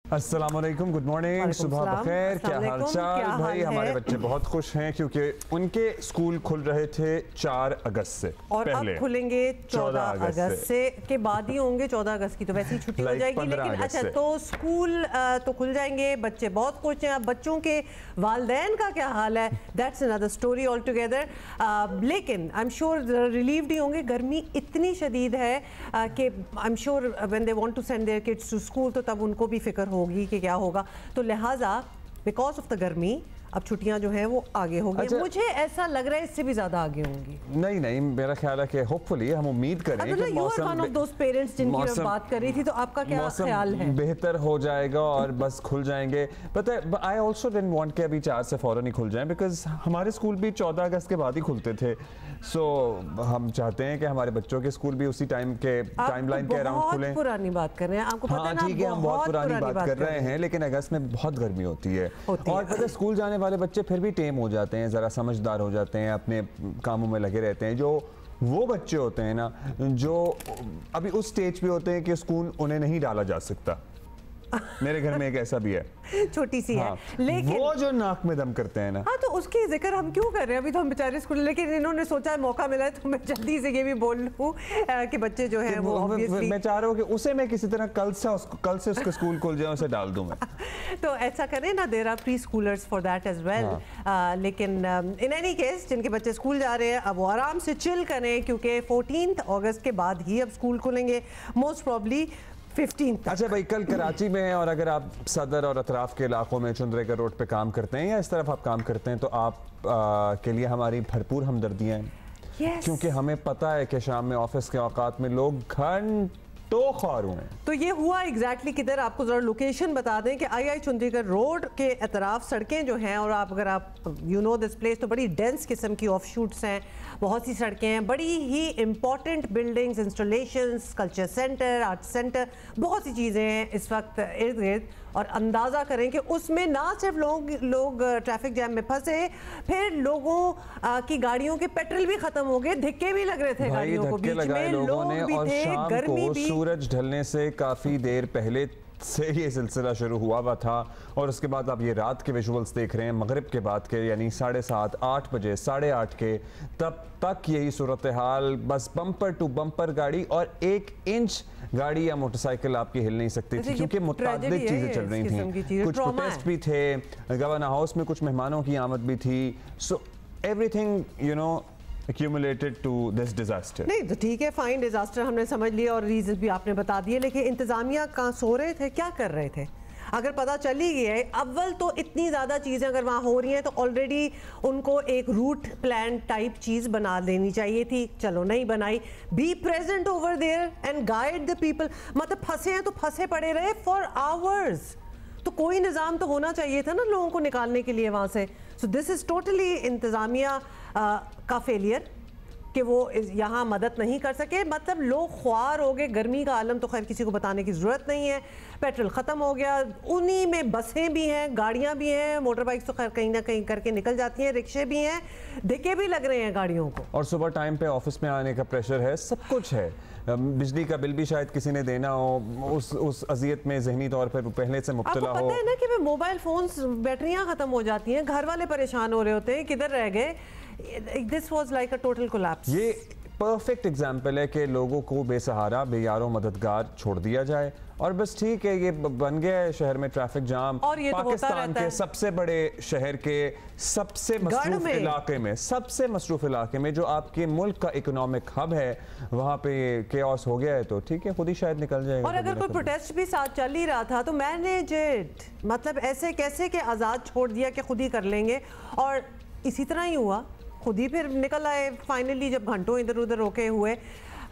अस्सलामुअलैकुम, good morning, सुबह बखैर, क्या हाल चाल भाई। हमारे बच्चे बहुत खुश हैं क्योंकि उनके स्कूल खुल रहे थे 4 अगस्त से और पहले। अब खुलेंगे 14 अगस्त से के बाद ही होंगे। 14 अगस्त की तो वैसे ही छुट्टी हो जाएगी, लेकिन अच्छा तो स्कूल तो खुल जाएंगे, बच्चे बहुत खुश हैं। अब बच्चों के वालिदैन का क्या हाल है, that's another story all together. लेकिन आई एम श्योर रिलीव्ड ही होंगे। गर्मी इतनी शदीद है कि I am sure when they want to send their kids to school तो तब उनको भी फिक्र होगी कि क्या होगा। तो लिहाजा बिकॉज ऑफ द गर्मी अब छुट्टियां जो हैं वो आगे होंगी। अच्छा, मुझे ऐसा लग रहा है इससे भी ज्यादा आगे होंगी। नहीं नहीं, मेरा ख्याल है कि होपफुली हम उम्मीद करें कि मौसम वन ऑफ दोस पेरेंट्स जिनकी मैं बात कर रही थी, तो आपका क्या ख्याल है? बेहतर हो जाएगा और बस खुल जाएंगे। पता है, आई ऑल्सो डिडंट वांट कि अभी 4 से फौरन ही खुल जाएं, बिकॉज हमारे स्कूल भी 14 अगस्त के बाद ही खुलते थे। सो हम चाहते हैं कि हमारे बच्चों के स्कूल भी उसी टाइम के टाइमलाइन के अराउंड खुलें। पुरानी बात कर रहे हैं, आपको पता है ना, ठीक है, हम बहुत पुरानी बात कर रहे हैं, लेकिन अगस्त में बहुत गर्मी होती है। और पता है, स्कूल जाने वाले बच्चे फिर भी टेम हो जाते हैं, ज़रा समझदार हो जाते हैं, अपने कामों में लगे रहते हैं। जो वो बच्चे होते हैं ना, जो अभी उस स्टेज पे होते हैं कि स्कूल उन्हें नहीं डाला जा सकता। मेरे घर में एक ऐसा भी है, छोटी सी है, लेकिन वो जो नाक में दम करते हैं ना। हाँ, तो उसकी जिक्र हम क्यों कर रहे हैं? अभी तो हम बेचारे स्कूल, लेकिन इन्होंने सोचा मौका मिला है तो मैं जल्दी से ये भी बोल लूं कि बच्चे जो हैं वो ऑब्वियसली, मैं चाह रहा हूँ कि उसे मैं किसी तरह कल से उसके स्कूल खुल जाए उसे डाल दूं मैं। तो ऐसा करें ना, there are preschoolers for that as well. लेकिन इन एनी केस जिनके बच्चे स्कूल जा रहे हैं अब वो आराम से चिल करें, क्योंकि 14 अगस्त के बाद ही अब स्कूल खुलेंगे, मोस्ट प्रॉब्ली 15। अच्छा भाई, कल कराची में है और अगर आप सदर और अतराफ के इलाकों में चुंदरेगर रोड पे काम करते हैं या इस तरफ आप काम करते हैं, तो आप के लिए हमारी भरपूर हमदर्दियां हैं। क्योंकि हमें पता है कि शाम में ऑफिस के औकात में लोग घंटों ख्वार हुए हैं। तो ये हुआ एग्जैक्टली किधर, आपको जरा लोकेशन बता दें कि आई चुंदरीगर रोड के अतराफ सड़कें जो हैं, और अगर आप यू नो दिस प्लेस, तो बड़ी डेंस किस्म की ऑफ शूट्स हैं, बहुत सी सड़कें हैं, बड़ी ही important buildings, installations, culture centre, art centre, बहुत सी चीज़ें हैं इस वक्त इर्द गिर्द। और अंदाज़ा करें कि उसमें ना सिर्फ लोग ट्रैफिक जैम में फंसे, फिर लोगों की गाड़ियों के पेट्रोल भी खत्म हो गए, धक्के भी लग रहे थे गाड़ियों को, बीच में लोग भी थे, गर्मी भी। सूरज ढलने से काफ़ी देर पहले से ये सिलसिला शुरू हुआ हुआ था और उसके बाद आप ये रात के विजुअल्स देख रहे हैं, मगरिब के बाद के, यानी 7:30 8 बजे, 8:30 के, तब तक यही सूरत हाल। बस बम्पर टू बम्पर गाड़ी, और 1 इंच गाड़ी या मोटरसाइकिल आपकी हिल नहीं सकती थी, क्योंकि मुताबिक चीज़ें चल रही थी। कुछ प्रोटेस्ट भी थे, गवर्नर हाउस में कुछ मेहमानों की आमद भी थी। So everything you know accumulated to this disaster। नहीं तो ठीक है, फाइन, डिजास्टर हमने समझ लिया और रीजन भी आपने बता दिए, लेकिन इंतजामिया कहाँ सो रहे थे, क्या कर रहे थे? अगर पता चल ही गया है, अव्वल तो इतनी ज़्यादा चीज़ें अगर वहाँ हो रही हैं तो ऑलरेडी उनको एक रूट प्लान टाइप चीज़ बना देनी चाहिए थी। चलो नहीं बनाई, be present over there and guide the people. मतलब फंसे हैं तो फंसे पड़े रहे फॉर आवर्स, तो कोई निज़ाम तो होना चाहिए था ना लोगों को निकालने के लिए वहाँ से। सो दिस इज़ टोटली इंतज़ामिया का फेलियर कि वो यहाँ मदद नहीं कर सके। मतलब लोग ख्वार हो गए, गर्मी का आलम तो खैर किसी को बताने की ज़रूरत नहीं है, पेट्रोल ख़त्म हो गया, उन्हीं में बसें भी हैं, गाड़ियाँ भी हैं, मोटर बाइक्स तो खैर कहीं ना कहीं करके निकल जाती हैं, रिक्शे भी हैं, धक्के भी लग रहे हैं गाड़ियों को, और सुबह टाइम पे ऑफिस में आने का प्रेशर है, सब कुछ है। बिजली का बिल भी शायद किसी ने देना हो, उस अजियत में जहनी तौर पर पहले से मुब्तला हो। आपको पता है ना कि मोबाइल फोन्स बैटरियाँ ख़त्म हो जाती हैं, घर वाले परेशान हो रहे होते हैं, किधर रह गए। This was like a total collapse। ये परफेक्ट एग्जाम्पल है कि लोगों को बेसहारा, बेयारो, मददगार छोड़ दिया जाए और बस ठीक है, ये बन गया है शहर में ट्रैफिक जाम। और ये पाकिस्तान के सबसे बड़े शहर के सबसे मसरूफ इलाके में, सबसे मसरूफ इलाके में, जो आपके मुल्क का इकोनॉमिक हब है, वहाँ पे केओस हो गया है, तो ठीक है, खुद ही शायद निकल जाएगा। और अगर कोई प्रोटेस्ट भी साथ चल ही रहा था तो मैनेज इट, मतलब ऐसे कैसे के आज़ाद छोड़ दिया कि खुद ही कर लेंगे, और इसी तरह ही हुआ, खुद ही फिर निकल आए फाइनली जब घंटों इधर उधर रोके हुए।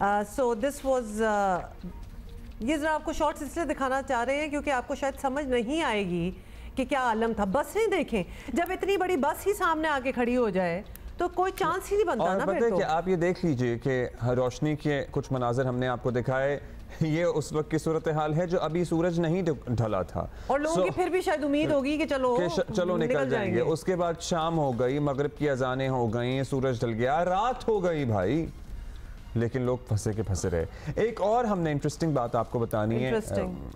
सो दिस वाज, ये ज़रा आपको शॉर्ट्स इसलिए दिखाना चाह रहे हैं क्योंकि आपको शायद समझ नहीं आएगी कि क्या आलम था। बसें देखें, जब इतनी बड़ी बस ही सामने आके खड़ी हो जाए तो कोई चांस ही नहीं बनता ना। पता है कि आप ये देख लीजिए कि रोशनी के कुछ मनाजर हमने आपको दिखाए, ये उस वक्त की सूरत हाल है जो अभी सूरज नहीं ढला था, और लोगों की फिर भी शायद उम्मीद होगी कि चलो निकल जाएंगे। उसके बाद शाम हो गई, मगरिब की अजानें हो गई, सूरज ढल गया, रात हो गई भाई। लेकिन लोग फंसे के फंसे रहे। एक और हमने इंटरेस्टिंग बात आपको बतानी है।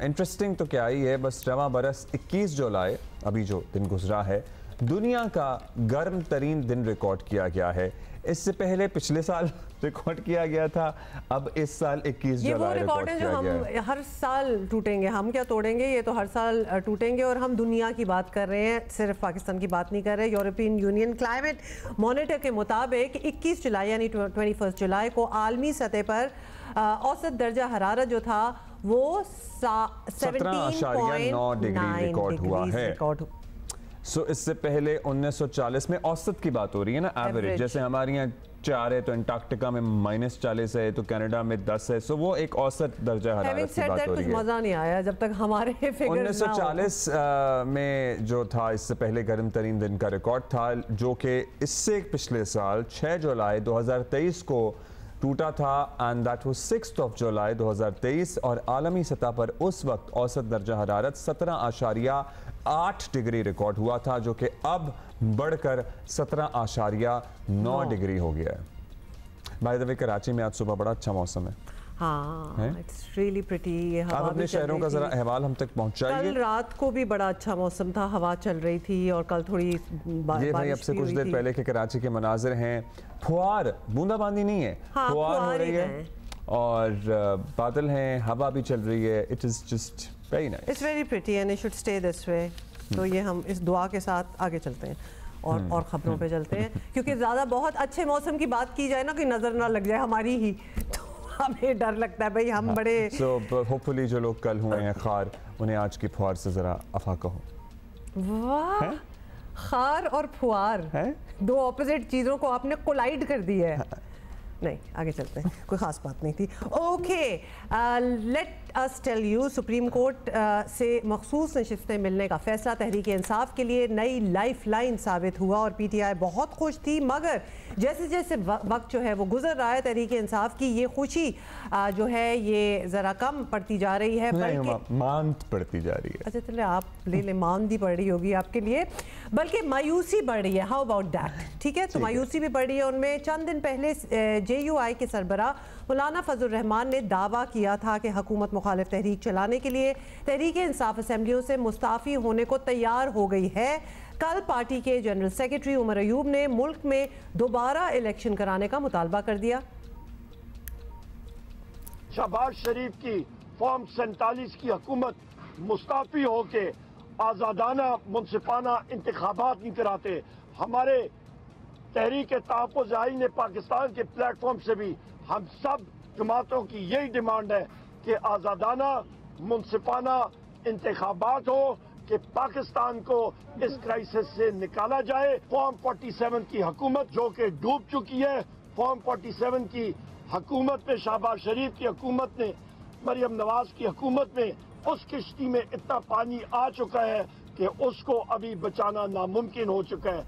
इंटरेस्टिंग तो क्या ही है, बस रवां बरस 21 जुलाई अभी जो दिन गुजरा है, दुनिया का गर्म तरीन दिन रिकॉर्ड किया गया है। इससे पहले पिछले साल रिकॉर्ड किया गया था, अब इस साल 21 जुलाई रिकॉर्ड किया गया है। हम हर साल टूटेंगे, हम क्या तोड़ेंगे, ये तो हर साल टूटेंगे। और हम दुनिया की बात कर रहे हैं, सिर्फ पाकिस्तान की बात नहीं कर रहे। यूरोपियन यूनियन क्लाइमेट मॉनिटर के मुताबिक 21 जुलाई यानी 21 जुलाई को आलमी सतह पर औसत दर्जा हरारत जो था वो 17.9 डिग्री रिकॉर्ड हुआ है। इससे पहले 1940 में औसत की बात हो रही है ना, एवरेज। जैसे हमारे यहाँ 4 है तो अंटार्कटिका में -40 है, तो कनाडा में 10 है। सो वो एक औसत दर्जा हरारत की बात हो रही है। मजा नहीं आया जब तक हमारे 1940 में जो था, इससे पहले गर्म तरीन दिन का रिकॉर्ड था, जो कि इससे पिछले साल 6 जुलाई 2023 को टूटा था, एंड दैट वाज 6 जुलाई 2023। और आलमी सतह पर उस वक्त औसत दर्जा हरारत 17.8 डिग्री रिकॉर्ड हुआ था, जो कि अब बढ़कर 17.9 डिग्री हो गया है। बाय द वे, कराची में आज सुबह बड़ा अच्छा मौसम है। हाँ, इट्स रियली प्रिटी। आप अपने शहरों का जरा अहवाल हम तक पहुंचाइए। कल रात को भी बड़ा अच्छा मौसम था, हवा चल रही थी, और कल थोड़ी ये भाई अब से कुछ देर पहले के कराची के मनाजिर हैं। फुहार, बूंदाबांदी नहीं है, फुहार हो रही है और बादल हैं, हवा भी चल रही है। It is just very nice, it's very pretty and it should stay this way. तो ये हम इस दुआ के साथ आगे चलते हैं और खबरों पे चलते हैं, क्योंकि ज़्यादा बहुत अच्छे मौसम की बात की जाए ना, कि नज़र ना लग जाए हमारी ही, तो हमें डर लगता है भाई। हम बड़े होपफुली जो लोग कल हुए हैं खार, उन्हें आज की फुहार से ज़रा अफाका हो। वाह, खार और फुहार दो ऑपोजिट चीज़ों को आपने कोलाइड कर दिया है। नहीं, आगे चलते हैं, कोई ख़ास बात नहीं थी। Okay, let us tell you, supreme court से मखसूस नशिस्तें मिलने का फैसला तहरीक इंसाफ के लिए नई लाइफ लाइन साबित हुआ और PTI बहुत खुश थी। मगर जैसे जैसे वक्त जो है वो गुजर रहा है, तहरीक इंसाफ की ये खुशी जो है ये ज़रा कम पड़ती जा रही है, बल्कि मांद पड़ती जा रही है। अच्छा चले, आप ले ले, मांद ही पड़ रही होगी आपके लिए, बल्कि मायूसी बढ़ रही है। How about that? ठीक है, तो मायूसी भी बढ़ रही है उनमें। चंद दिन पहले JUI के सरबराह मौलाना फजल रहमान ने दावा किया था कि हुकूमत मुखालिफ तहरीक चलाने के लिए तहरीक इंसाफ असेंबलियों से मुस्ताफ़ी होने को तैयार हो गई है। कल पार्टी के जनरल सेक्रेटरी उमर अयूब ने मुल्क में दोबारा इलेक्शन कराने का मुतालबा कर दिया। शहबाज शरीफ की फॉर्म 47 की हुकूमत मुस्ताफ़ी होके आज़ादाना मुनसिफाना इंतखाबात नहीं कराते। हमारे तहरीक तहफ़्फ़ुज़ आईन पाकिस्तान के प्लेटफॉर्म से भी हम सब जमातों की यही डिमांड है कि आज़ादाना मुनसिफाना इंतखाबात हो, कि पाकिस्तान को इस क्राइसिस से निकाला जाए। फॉर्म 47 की हुकूमत जो कि डूब चुकी है, फॉर्म 47 की हुकूमत में, शहबाज शरीफ की हुकूमत ने, मरियम नवाज की हुकूमत में, उस किश्ती में इतना पानी आ चुका है कि उसको अभी बचाना नामुमकिन हो चुका है।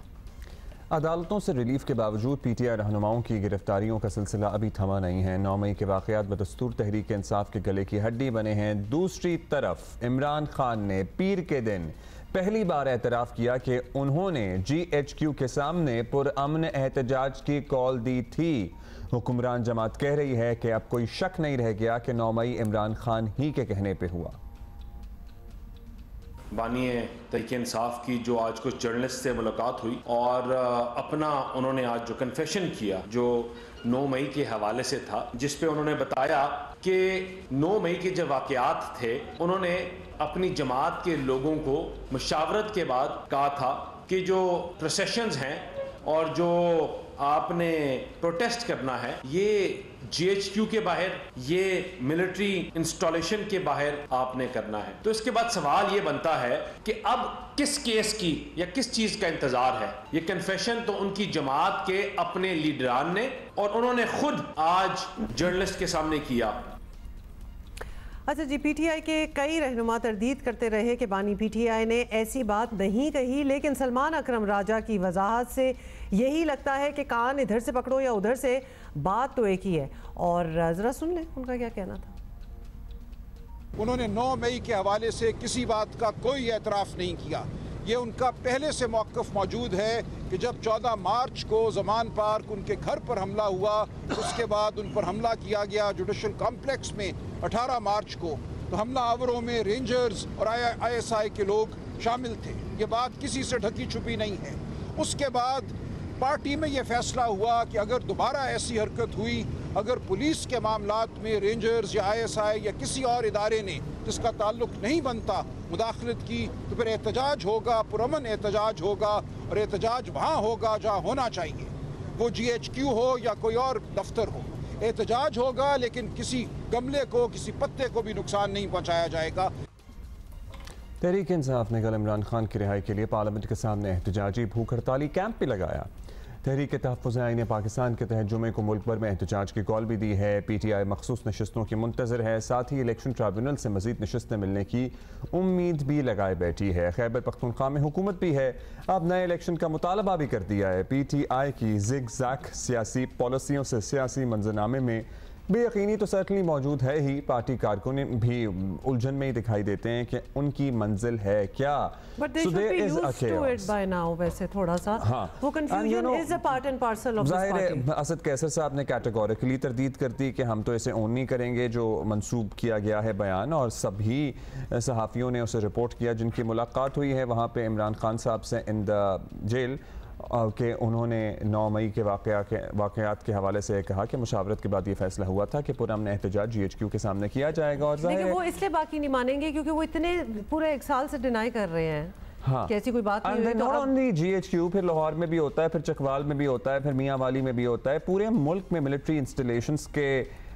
अदालतों से रिलीफ के बावजूद PTI रहनुमाओं की गिरफ्तारियों का सिलसिला अभी थमा नहीं है। 9 मई के वाक़यात बदस्तूर तहरीक इंसाफ के गले की हड्डी बने हैं। दूसरी तरफ इमरान खान ने पीर के दिन पहली बार एतराफ़ किया कि उन्होंने GHQ के सामने पुरअमन एहतजाज की कॉल दी थी। हुक्मरान जमात कह रही है कि अब कोई शक नहीं रह गया कि 9 मई इमरान खान ही के कहने पर हुआ। बानी तहरीक इंसाफ की जो आज कुछ जर्नलिस्ट से मुलाकात हुई और अपना उन्होंने आज जो कन्फेशन किया, जो 9 मई के हवाले से था, जिस पे उन्होंने बताया कि 9 मई के जो वाक़यात थे, उन्होंने अपनी जमात के लोगों को मुशावरत के बाद कहा था कि जो प्रोसेशंस हैं और जो आपने प्रोटेस्ट करना है, ये GHQ के बाहर, ये मिलिट्री इंस्टॉलेशन के बाहर आपने करना है। तो इसके बाद सवाल ये बनता है कि अब किस केस की या किस चीज का इंतजार है? ये कन्फेशन तो उनकी जमात के अपने लीडरान ने और उन्होंने खुद आज जर्नलिस्ट के सामने किया। अच्छा जी, PTI के कई रहनुमा तरदीद करते रहे कि बानी PTI ने ऐसी बात नहीं कही, लेकिन सलमान अकरम राजा की वजाहत से यही लगता है कि कान इधर से पकड़ो या उधर से, बात तो एक ही है। और ज़रा सुन लें उनका क्या कहना था। उन्होंने 9 मई के हवाले से किसी बात का कोई एतराफ़ नहीं किया। ये उनका पहले से मौक़िफ़ मौजूद है कि जब 14 मार्च को ज़मान पार्क उनके घर पर हमला हुआ, उसके बाद उन पर हमला किया गया जुडिशल कॉम्प्लेक्स में 18 मार्च को, तो हमला आवरों में रेंजर्स और ISI के लोग शामिल थे। ये बात किसी से ढकी छुपी नहीं है। उसके बाद पार्टी में ये फैसला हुआ कि अगर दोबारा ऐसी हरकत हुई, अगर पुलिस के मामलात में रेंजर्स या ISI या किसी और इदारे ने जिसका ताल्लुक नहीं बनता मुदाखलत की, तो फिर एहतजाज होगा, पुरअमन एहतजाज होगा, और एहतजाज वहाँ होगा जहाँ होना चाहिए, वो GHQ हो या कोई और दफ्तर हो। एहतजाज होगा लेकिन किसी गमले को, किसी पत्ते को भी नुकसान नहीं पहुँचाया जाएगा। तहरीक इंसाफ ने कल इमरान खान की रिहाई के लिए पार्लियामेंट के सामने एहतजाजी भूख हड़ताली कैंप भी लगाया। तहरीक तहफ़्फ़ुज़ आईन पाकिस्तान के तहत जुमे को मुल्क भर में एहतजाज की कॉल भी दी है। PTI मखसूस नशस्तों की मुंतज़र है, साथ ही इलेक्शन ट्रिब्यूनल से मज़ीद नशस्तें मिलने की उम्मीद भी लगाए बैठी है। खैबर पख्तूनख्वा में हुकूमत भी है, अब नए इलेक्शन का मुतालबा भी कर दिया है। PTI की ज़िग ज़ैग सियासी पॉलिसियों से सियासी मंजरनामे में बेयकीनी तो सर्टनली मौजूद है ही। पार्टी कारकुन भी उलझन में ही दिखाई देते हैं कि उनकी मंजिल है क्या। वैसे थोड़ा सा वो confusion is a part and parcel of this party. Asad Kaiser साहब ने कैटेगोरिकली तरदीद कर दी कि हम तो इसे ओन नहीं करेंगे जो मंसूब किया गया है बयान, और सभी सहाफ़ियों ने उसे रिपोर्ट किया जिनकी मुलाकात हुई है वहाँ पे इमरान खान साहब से इन द जेल कि उन्होंने 9 मई के वाक़यात के हवाले से कहा कि मुशावरत के बाद ये फैसला हुआ था कि पुरअमन एहतजाज GHQ के सामने किया जाएगा। और लेकिन वो इसलिए बाकी नहीं मानेंगे क्योंकि वो इतने पूरे 1 साल से डिनाई कर रहे हैं। हाँ, कैसी कोई बात नहीं हुई। नॉट ओनली GHQ, फिर लाहौर में भी होता है, फिर चकवाल में भी होता है, फिर मियांवाली में भी होता है। पूरे मुल्क में मिलिट्री इंस्टॉलेशंस के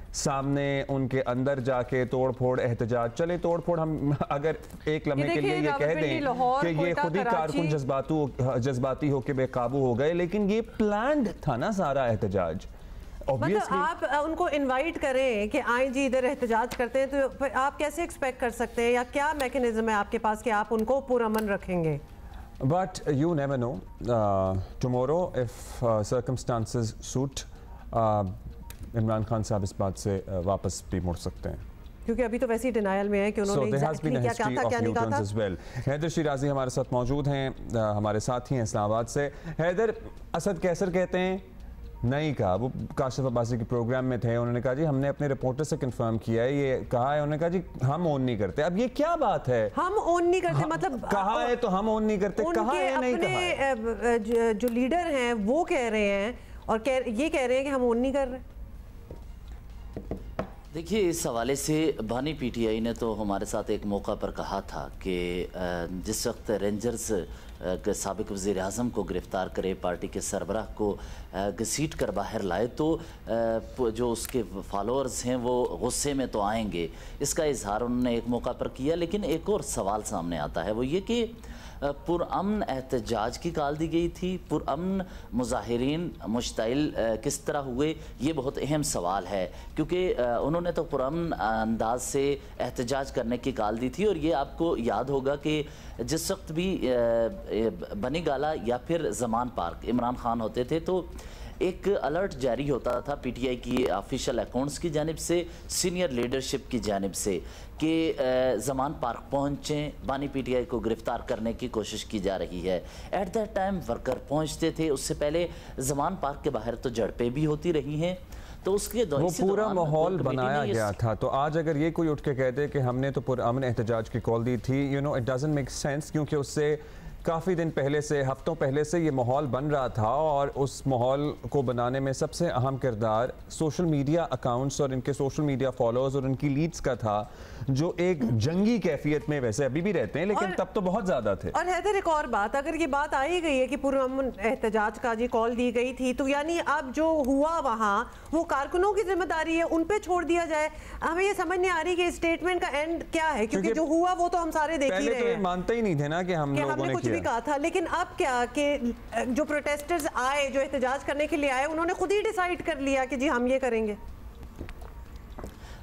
सामने उनके अंदर जाके तोड़ फोड़ एहतजाज चले। तोड़ फोड़ हम अगर एक लम्हे के लिए ये कह दें कि ये खुद ही कारकुन जज्बाती होके बेकाबू हो गए, लेकिन ये प्लान्ड था ना सारा एहतजाज। मतलब आप उनको इनवाइट करें कि आए जी इधर एहतजाज करते हैं, तो फिर आप कैसे एक्सपेक्ट कर सकते हैं, या क्या मैकेनिज्म है आपके पास कि आप उनको पुरअमन रखेंगे? But you never know, tomorrow if circumstances suit, Imran Khan साहब इस बात से वापस भी मुड़ सकते हैं, क्योंकि अभी तो वैसे ही डिनायल में है कि उन्होंने एग्जैक्टली क्या कहा था, क्या नहीं कहा था। well. हैदर शिराजी हमारे साथ मौजूद हैं, हमारे साथ ही हैं इस्लामाबाद से। हैदर, असद कैसर कहते हैं नहीं कहा, वो काशिफ अब्बासी के प्रोग्राम में थे, उन्होंने कहा जी हमने अपने रिपोर्टर से कंफर्म किया है, ये कहा है, उन्होंने कहा जी हम ओन नहीं करते। अब ये क्या बात है, हम ओन नहीं करते? मतलब कहा है तो हम ओन नहीं करते, कहा है नहीं कहा है? जो लीडर हैं वो कह रहे हैं और ये कह रहे हैं कि हम ओन नहीं कर रहे। देखिए, इस हवाले से बानी PTI ने तो हमारे साथ एक मौका पर कहा था कि जिस वक्त रेंजर्स के साबिक वज़ीर आज़म को गिरफ़्तार करे, पार्टी के सरबराह को घसीट कर बाहर लाए, तो जो उसके फॉलोअर्स हैं वो गुस्से में तो आएंगे। इसका इजहार उन्होंने एक मौका पर किया। लेकिन एक और सवाल सामने आता है, वो ये कि पुरअमन एहतजाज की कॉल दी गई थी, पुरअमन मुजाहिरीन मुश्ताइल किस तरह हुए, ये बहुत अहम सवाल है, क्योंकि उन्होंने तो पुरअमन अंदाज से एहतजाज करने की कॉल दी थी। और ये आपको याद होगा कि जिस वक्त भी बनी गाला या फिर ज़मान पार्क इमरान खान होते थे, तो एक अलर्ट जारी होता था PTI की ऑफिशियल अकाउंट्स की जानिब से, सीनियर लीडरशिप की जानिब से, कि ज़मान पार्क पहुँचें, बानी PTI को गिरफ़्तार करने की कोशिश की जा रही है। एट दैट टाइम वर्कर पहुँचते थे। उससे पहले ज़मान पार्क के बाहर तो झड़पें भी होती रही हैं, तो उसके वो पूरा माहौल बनाया गया था। तो आज अगर ये कोई उठ के कहते कि हमने तो पुरअमन एहतजाज की कॉल दी थी, you know, it doesn't make sense, क्योंकि उससे काफ़ी दिन पहले से, हफ्तों पहले से ये माहौल बन रहा था, और उस माहौल को बनाने में सबसे अहम किरदार सोशल मीडिया अकाउंट्स और इनके सोशल मीडिया फॉलोअर्स और इनकी लीड्स का था, जो एक जंगी कैफियत में वैसे अभी भी रहते हैं, लेकिन तब तो बहुत ज़्यादा थे। और हैदर, एक और बात, अगर ये बात आई गई है कि पुरअमन एहतजाज का जी कॉल दी गई थी, तो यानी अब जो हुआ वहाँ वो कारकुनों की जिम्मेदारी है, उन पे छोड़ दिया जाए। हमें ये समझ नहीं आ रही कि स्टेटमेंट का एंड क्या है, क्योंकि जो हुआ वो तो हम सारे देख ही रहे हैं। मानते ही नहीं थे ना कि हमने कुछ भी कहा था, लेकिन अब क्या कि जो प्रोटेस्टर्स आए, जो एहतजाज करने के लिए आए, उन्होंने खुद ही डिसाइड कर लिया कि जी हम ये करेंगे।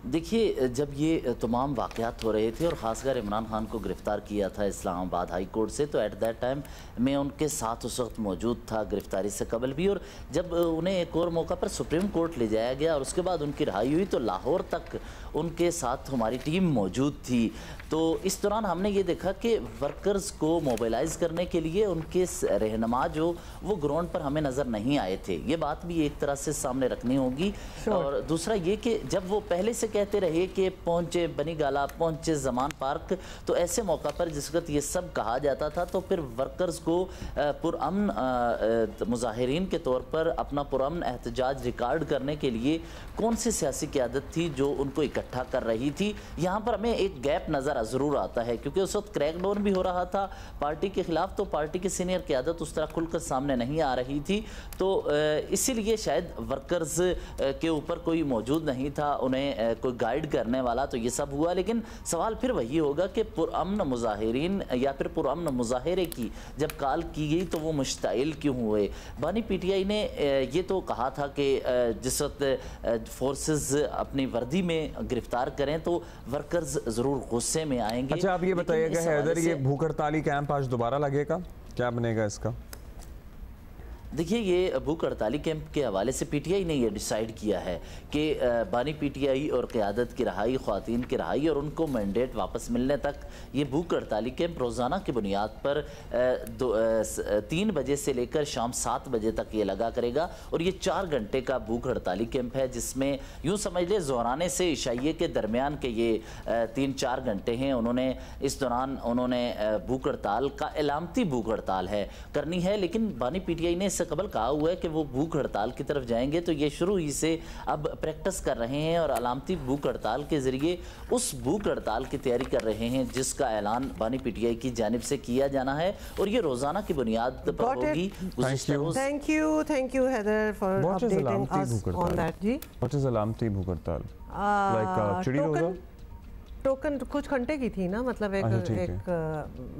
देखिए, जब ये तमाम वाक़यात हो रहे थे और ख़ासकर इमरान खान को गिरफ़्तार किया था इस्लामाबाद हाई कोर्ट से, तो एट दैट टाइम मैं उनके साथ उस वक्त मौजूद था, गिरफ़्तारी से कबल भी। और जब उन्हें एक और मौका पर सुप्रीम कोर्ट ले जाया गया और उसके बाद उनकी रिहाई हुई, तो लाहौर तक उनके साथ हमारी टीम मौजूद थी। तो इस दौरान हमने ये देखा कि वर्कर्स को मोबिलाइज़ करने के लिए उनके रहनुमा जो वो ग्राउंड पर हमें नज़र नहीं आए थे। ये बात भी एक तरह से सामने रखनी होगी। और दूसरा ये कि जब वो पहले से कहते रहे कि पहुँचे बनी गाला, पहुँचे ज़मान पार्क, तो ऐसे मौका पर जिस वक्त ये सब कहा जाता था तो फिर वर्कर्स को पुरअमन मुजाहिरीन के तौर पर अपना पुरअमन एहतजाज रिकॉर्ड करने के लिए कौन सी सियासी क़यादत थी जो उनको इकट्ठा कर रही थी। यहाँ पर हमें एक गैप नज़र ज़रूर आता है, क्योंकि उस वक्त क्रैकडाउन भी हो रहा था पार्टी के खिलाफ, तो पार्टी की सीनियर क़यादत उस तरह खुलकर सामने नहीं आ रही थी। तो इसीलिए शायद वर्कर्स के ऊपर कोई मौजूद नहीं था, उन्हें कोई गाइड करने वाला, तो ये सब हुआ। लेकिन सवाल फिर वही होगा कि पुरअमन मुजाहिरीन या फिर पुरअमन मुजाहिरे की जब कॉल की गई तो वो मुश्ताइल क्यों हुए। बानी पीटीआई ने ये तो कहा था कि जिस वक्त फोर्सेस अपनी वर्दी में गिरफ्तार करें तो वर्कर्स ज़रूर गुस्से में आएंगे। अच्छा, आप ये बताइएगा हैदर, ये भूख हड़ताली कैंप आज दोबारा लगेगा, क्या बनेगा इसका? देखिए, ये भूख हड़ताली कैंप के हवाले से पीटीआई ने यह डिसाइड किया है कि बानी पीटीआई और क़यादत की रहाई, ख़वातीन की रहाई और उनको मैंडेट वापस मिलने तक ये भूख हड़ताली कैंप रोज़ाना की बुनियाद पर 3 बजे से लेकर शाम 7 बजे तक ये लगा करेगा। और ये 4 घंटे का भूख हड़ताली कैंप है, जिसमें यूँ समझ लें ज़ोहराने से इशाइये के दरमियान के ये 3-4 घंटे हैं। उन्होंने इस दौरान भूख हड़ताल का एलामती भूख हड़ताल है करनी है, लेकिन बानी पीटीआई ने इससे कबल कहा हुआ है कि वो भूख हड़ताल की तरफ जाएंगे। तो ये शुरू ही से अब प्रैक्टिस कर रहे हैं और अलामती भूख हड़ताल के जरिए उस भूख हड़ताल की तैयारी कर रहे हैं जिसका ऐलान बानी पीटीआई की जानिब से किया जाना है और ये रोजाना की बुनियाद पर होगी। Thank you Haider for updating us on that. जी, व्हाट इज अलामती भूख हड़ताल? लाइक चिड़ी रोजा टोकन कुछ घंटे की थी ना, मतलब एक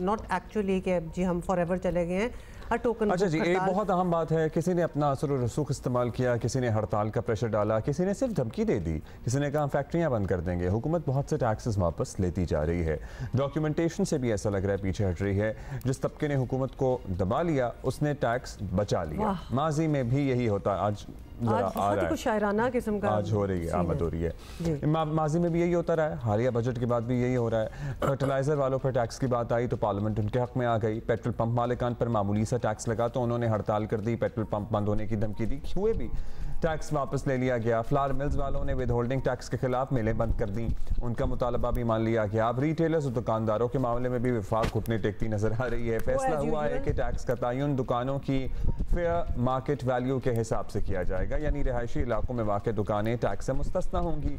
नॉट एक्चुअली कि जी हम फॉरएवर चले गए हैं, टोकन। अच्छा जी, एक बहुत अहम बात है, किसी ने अपना असर और रसूख इस्तेमाल किया, किसी ने हड़ताल का प्रेशर डाला, किसी ने सिर्फ धमकी दे दी, किसी ने कहा फैक्ट्रियां बंद कर देंगे। हुकूमत बहुत से टैक्सेस वापस लेती जा रही है, डॉक्यूमेंटेशन से भी ऐसा लग रहा है पीछे हट रही है। जिस तबके ने हुकूमत को दबा लिया उसने टैक्स बचा लिया। माजी में भी यही होता, आज कुछ शायराना किस्म का आज हो रही है, आमद हो रही है। माजी में भी यही होता रहा है, हालिया बजट के बाद भी यही हो रहा है। फर्टिलाइजर वालों पर टैक्स की बात आई तो पार्लियामेंट उनके हक में आ गई। पेट्रोल पंप मालिकान पर मामूली सा टैक्स लगा तो उन्होंने हड़ताल कर दी, पेट्रोल पंप बंद होने की धमकी दी, हुए भी टैक्स वापस ले लिया गया। फ्लावर मिल्स वालों ने विद होल्डिंग टैक्स के खिलाफ मिलें बंद कर दी, उनका मुतालबा भी मान लिया गया। अब रिटेलर्स और दुकानदारों के मामले में भी विफाक घुटने टेकती नजर आ रही है। फैसला हुआ है कि टैक्स का तयन दुकानों की फेयर मार्केट वैल्यू के हिसाब से किया जाएगा, यानी रिहायशी इलाकों में वाक़ दुकानें टैक्स से मुस्तस्ना होंगी।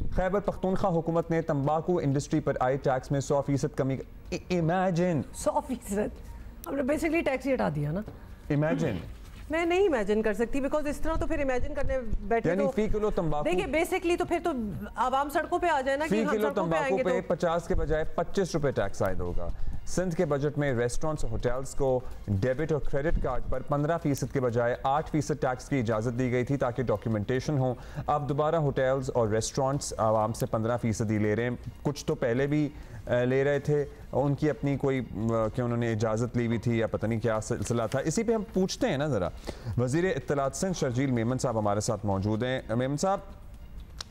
खैबर पख्तूनख्वा हुकूमत ने तंबाकू इंडस्ट्री पर आए टैक्स में 100% कमी। इमेजिन 100%, हमने बेसिकली टैक्स ही हटा दिया ना। इमेजिन मैं नहीं इमेजिन कर सकती, बिकॉज इस तरह तो फिर इमेजिन करने बैठे तो फी किलो तंबाकू, देखिए बेसिकली तो फिर तो आवाम सड़कों पे आ जाए ना कि हम सड़कों पे आएंगे तो 50 के बजाय 25 रुपए टैक्स आयद होगा। सिंध के बजट में रेस्टोरेंट्स और होटल्स को डेबिट और क्रेडिट कार्ड पर 15% के बजाय 8% टैक्स की इजाज़त दी गई थी ताकि डॉक्यूमेंटेशन हो। अब दोबारा होटल्स और रेस्टोरेंट्स आवाम से 15% ले रहे हैं, कुछ तो पहले भी ले रहे थे, उनकी अपनी कोई कि उन्होंने इजाज़त ली हुई थी या पता नहीं क्या सिलसिला था। इसी पे हम पूछते हैं ना ज़रा, वज़ीर इत्तलात सिंध शर्जील मेमन साहब हमारे साथ मौजूद हैं। मेमन साहब,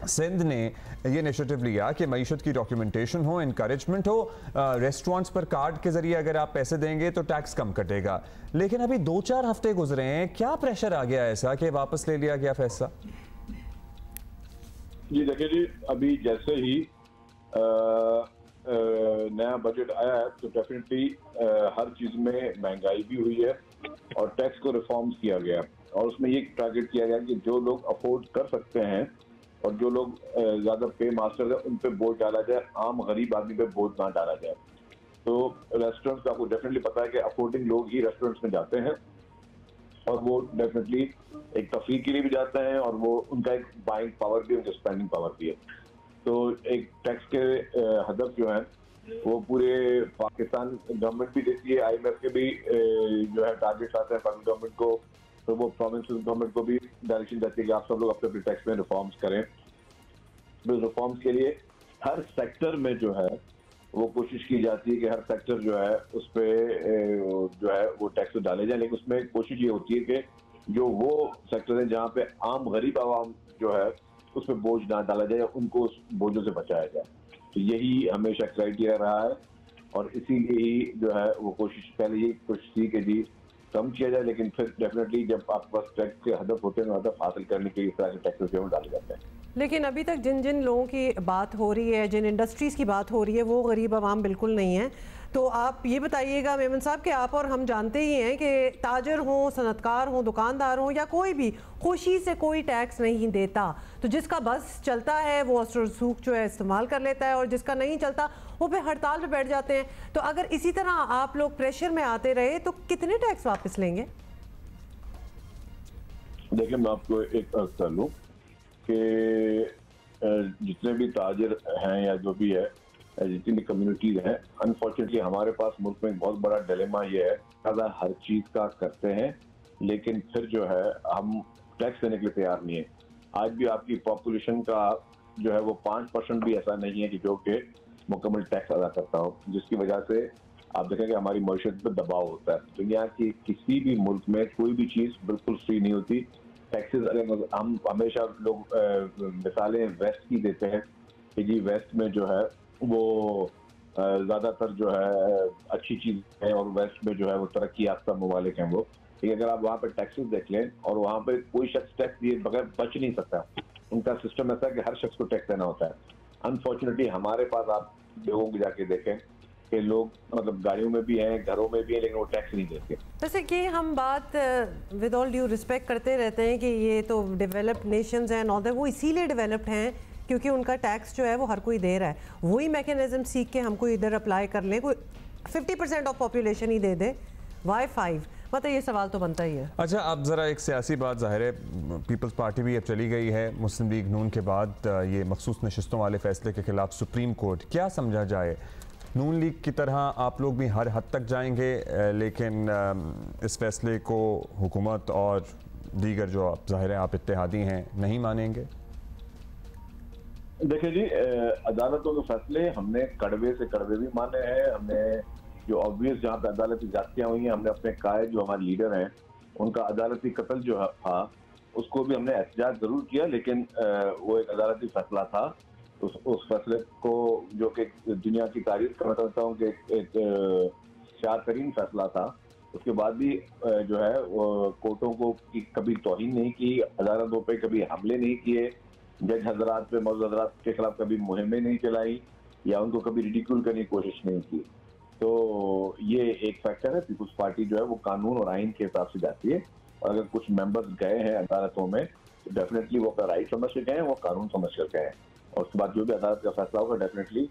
सिंध ने ये इनिशिएटिव लिया कि मईशत की डॉक्यूमेंटेशन हो, इनकरेजमेंट हो, रेस्टोरेंट्स पर कार्ड के जरिए अगर आप पैसे देंगे तो टैक्स कम कटेगा, लेकिन अभी 2-4 हफ्ते गुजरे हैं, क्या प्रेशर आ गया ऐसा कि वापस ले लिया गया फैसला? जी देखिए जी, अभी जैसे ही नया बजट आया है तो डेफिनेटली हर चीज में महंगाई भी हुई है और टैक्स को रिफॉर्म्स किया गया और उसमें ये टारगेट किया गया कि जो लोग अफोर्ड कर सकते हैं और जो लोग ज्यादा पे मास्टर है उन पे बोझ डाला जाए, आम गरीब आदमी पे बोझ ना डाला जाए। तो रेस्टोरेंट्स का आपको डेफिनेटली पता है कि अफोर्डिंग लोग ही रेस्टोरेंट्स में जाते हैं और वो डेफिनेटली एक तफरीह के लिए भी जाते हैं और वो उनका एक बाइंग पावर भी, उनका स्पेंडिंग पावर भी है। तो एक टैक्स के हदफ जो है वो पूरे पाकिस्तान गवर्नमेंट भी देती है, IMF के भी जो है टारगेट्स आते हैं पाकिस्तान गवर्नमेंट को, तो वो प्रोविंशियल गवर्नमेंट को भी डायरेक्शन देती है कि आप सब लोग अपने अपने टैक्स में रिफॉर्म्स करें। रिफॉर्म्स के लिए हर सेक्टर में जो है वो कोशिश की जाती है कि हर सेक्टर जो है उस पर जो है वो टैक्स डाले जाए, लेकिन उसमें कोशिश ये होती है कि जो वो सेक्टर है जहाँ पे आम गरीब आवाम जो है उस पर बोझ ना डाला जाए, उनको उस बोझों से बचाया जाए। तो यही हमेशा क्राइटेरिया रहा है और इसीलिए ही जो है वो कोशिश, पहले यही कोशिश थी कि जी कम किया जाए, लेकिन फिर डेफिनेटली जब आपके पास टैक्स के हदफ होते हैं, हदफ हासिल करने के लिए इस तरह के टैक्सेस जो डाले जाते हैं। लेकिन अभी तक जिन जिन लोगों की बात हो रही है, जिन इंडस्ट्रीज़ की बात हो रही है, वो गरीब आवाम बिल्कुल नहीं है। तो आप ये बताइएगा मेमन साहब कि आप और हम जानते ही हैं कि ताजर हों, सनतकार हों, दुकानदार हों या कोई भी खुशी से कोई टैक्स नहीं देता। तो जिसका बस चलता है वो असर रसूख जो है इस्तेमाल कर लेता है और जिसका नहीं चलता वो फिर हड़ताल पे बैठ जाते हैं। तो अगर इसी तरह आप लोग प्रेशर में आते रहे तो कितने टैक्स वापस लेंगे? देखिए, मैं आपको एक अर्ज कर लूँ कि जितने भी ताजिर हैं या जो भी है, जितनी भी कम्युनिटीज हैं, अनफॉर्चुनेटली हमारे पास मुल्क में एक बहुत बड़ा डिलेमा ये है, ज़्यादा हर चीज़ का करते हैं लेकिन फिर जो है हम टैक्स देने के लिए तैयार नहीं है। आज भी आपकी पॉपुलेशन का जो है वो 5% भी ऐसा नहीं है कि जो कि मुकम्मल टैक्स अदा करता हो, जिसकी वजह से आप देखेंगे हमारी मईशत पर दबाव होता है। दुनिया की किसी भी मुल्क में कोई भी चीज़ बिल्कुल फ्री नहीं होती। टैक्सेस हम हमेशा लोग मिसालें वेस्ट की देते हैं कि जी वेस्ट में जो है वो ज़्यादातर जो है अच्छी चीज़ है और वेस्ट में जो है वो तरक्की याफ्ता ममालिक हैं वो। लेकिन अगर आप वहाँ पे टैक्सेस देख लें और वहाँ पे कोई शख्स टैक्स दिए बगैर बच नहीं सकता। उनका सिस्टम ऐसा है कि हर शख्स को टैक्स देना होता है। अनफॉर्चुनेटली हमारे पास आप लोगों को जाके देखें कि लोग मतलब गाड़ियों में भी हैं, घरों में भी हैं, लेकिन वो टैक्स नहीं देते। जैसे कि हम बात विद ऑल ड्यू रिस्पेक्ट करते रहते हैं कि ये तो डेवलप्ड नेशंस हैं, और वो इसीलिए डेवलप्ड हैं क्योंकि उनका टैक्स जो है वो हर कोई दे रहा है। वही मैकेनिज्म सीख के हमको इधर अप्लाई कर लें, कोई 50% ऑफ पॉपुलेशन ही दे दे, वाई 5? मतलब ये सवाल तो बनता ही है। अच्छा, अब ज़रा एक सियासी बात, ज़ाहिर है पीपल्स पार्टी भी अब चली गई है मुस्लिम लीग नून के बाद ये मखसूस नशिस्तों वाले फैसले के खिलाफ सुप्रीम कोर्ट। क्या समझा जाए? नून लीग की तरह आप लोग भी हर हद तक जाएंगे, लेकिन इस फैसले को हुकूमत और दीगर जो आप ज़ाहिर है आप इत्तेहादी हैं नहीं मानेंगे? देखिए जी, अदालतों के फैसले हमने कड़वे से कड़वे भी माने हैं। हमने जो ऑब्वियस जहाँ पे अदालती ज्यादतियाँ हुई हैं, हमने अपने कायद जो हमारे लीडर हैं उनका अदालती कत्ल जो था उसको भी हमने एहतजाज जरूर किया, लेकिन वो एक अदालती फैसला था। उस फैसले को जो कि दुनिया की तारीफ का मैं समझता हूँ कि एक शारतरीन फैसला था। उसके बाद भी जो है वो कोर्टों को की कभी तौहीन नहीं की, अदालतों पे कभी हमले नहीं किए, जज हजरात पे मौजूद हजरात के खिलाफ कभी मुहिमें नहीं चलाई या उनको कभी रिडिक्यूल करने की कोशिश नहीं की। तो ये एक फैक्टर है। पीपुल्स पार्टी जो है वो कानून और आइन के हिसाब से जाती है, और अगर कुछ मेंबर्स गए हैं अदालतों में तो डेफिनेटली वो अपना राइट समझ के गए हैं, वो कानून समझ कर गए हैं, और उसके बाद जो भी अदालत का फैसला होगा डेफिनेटली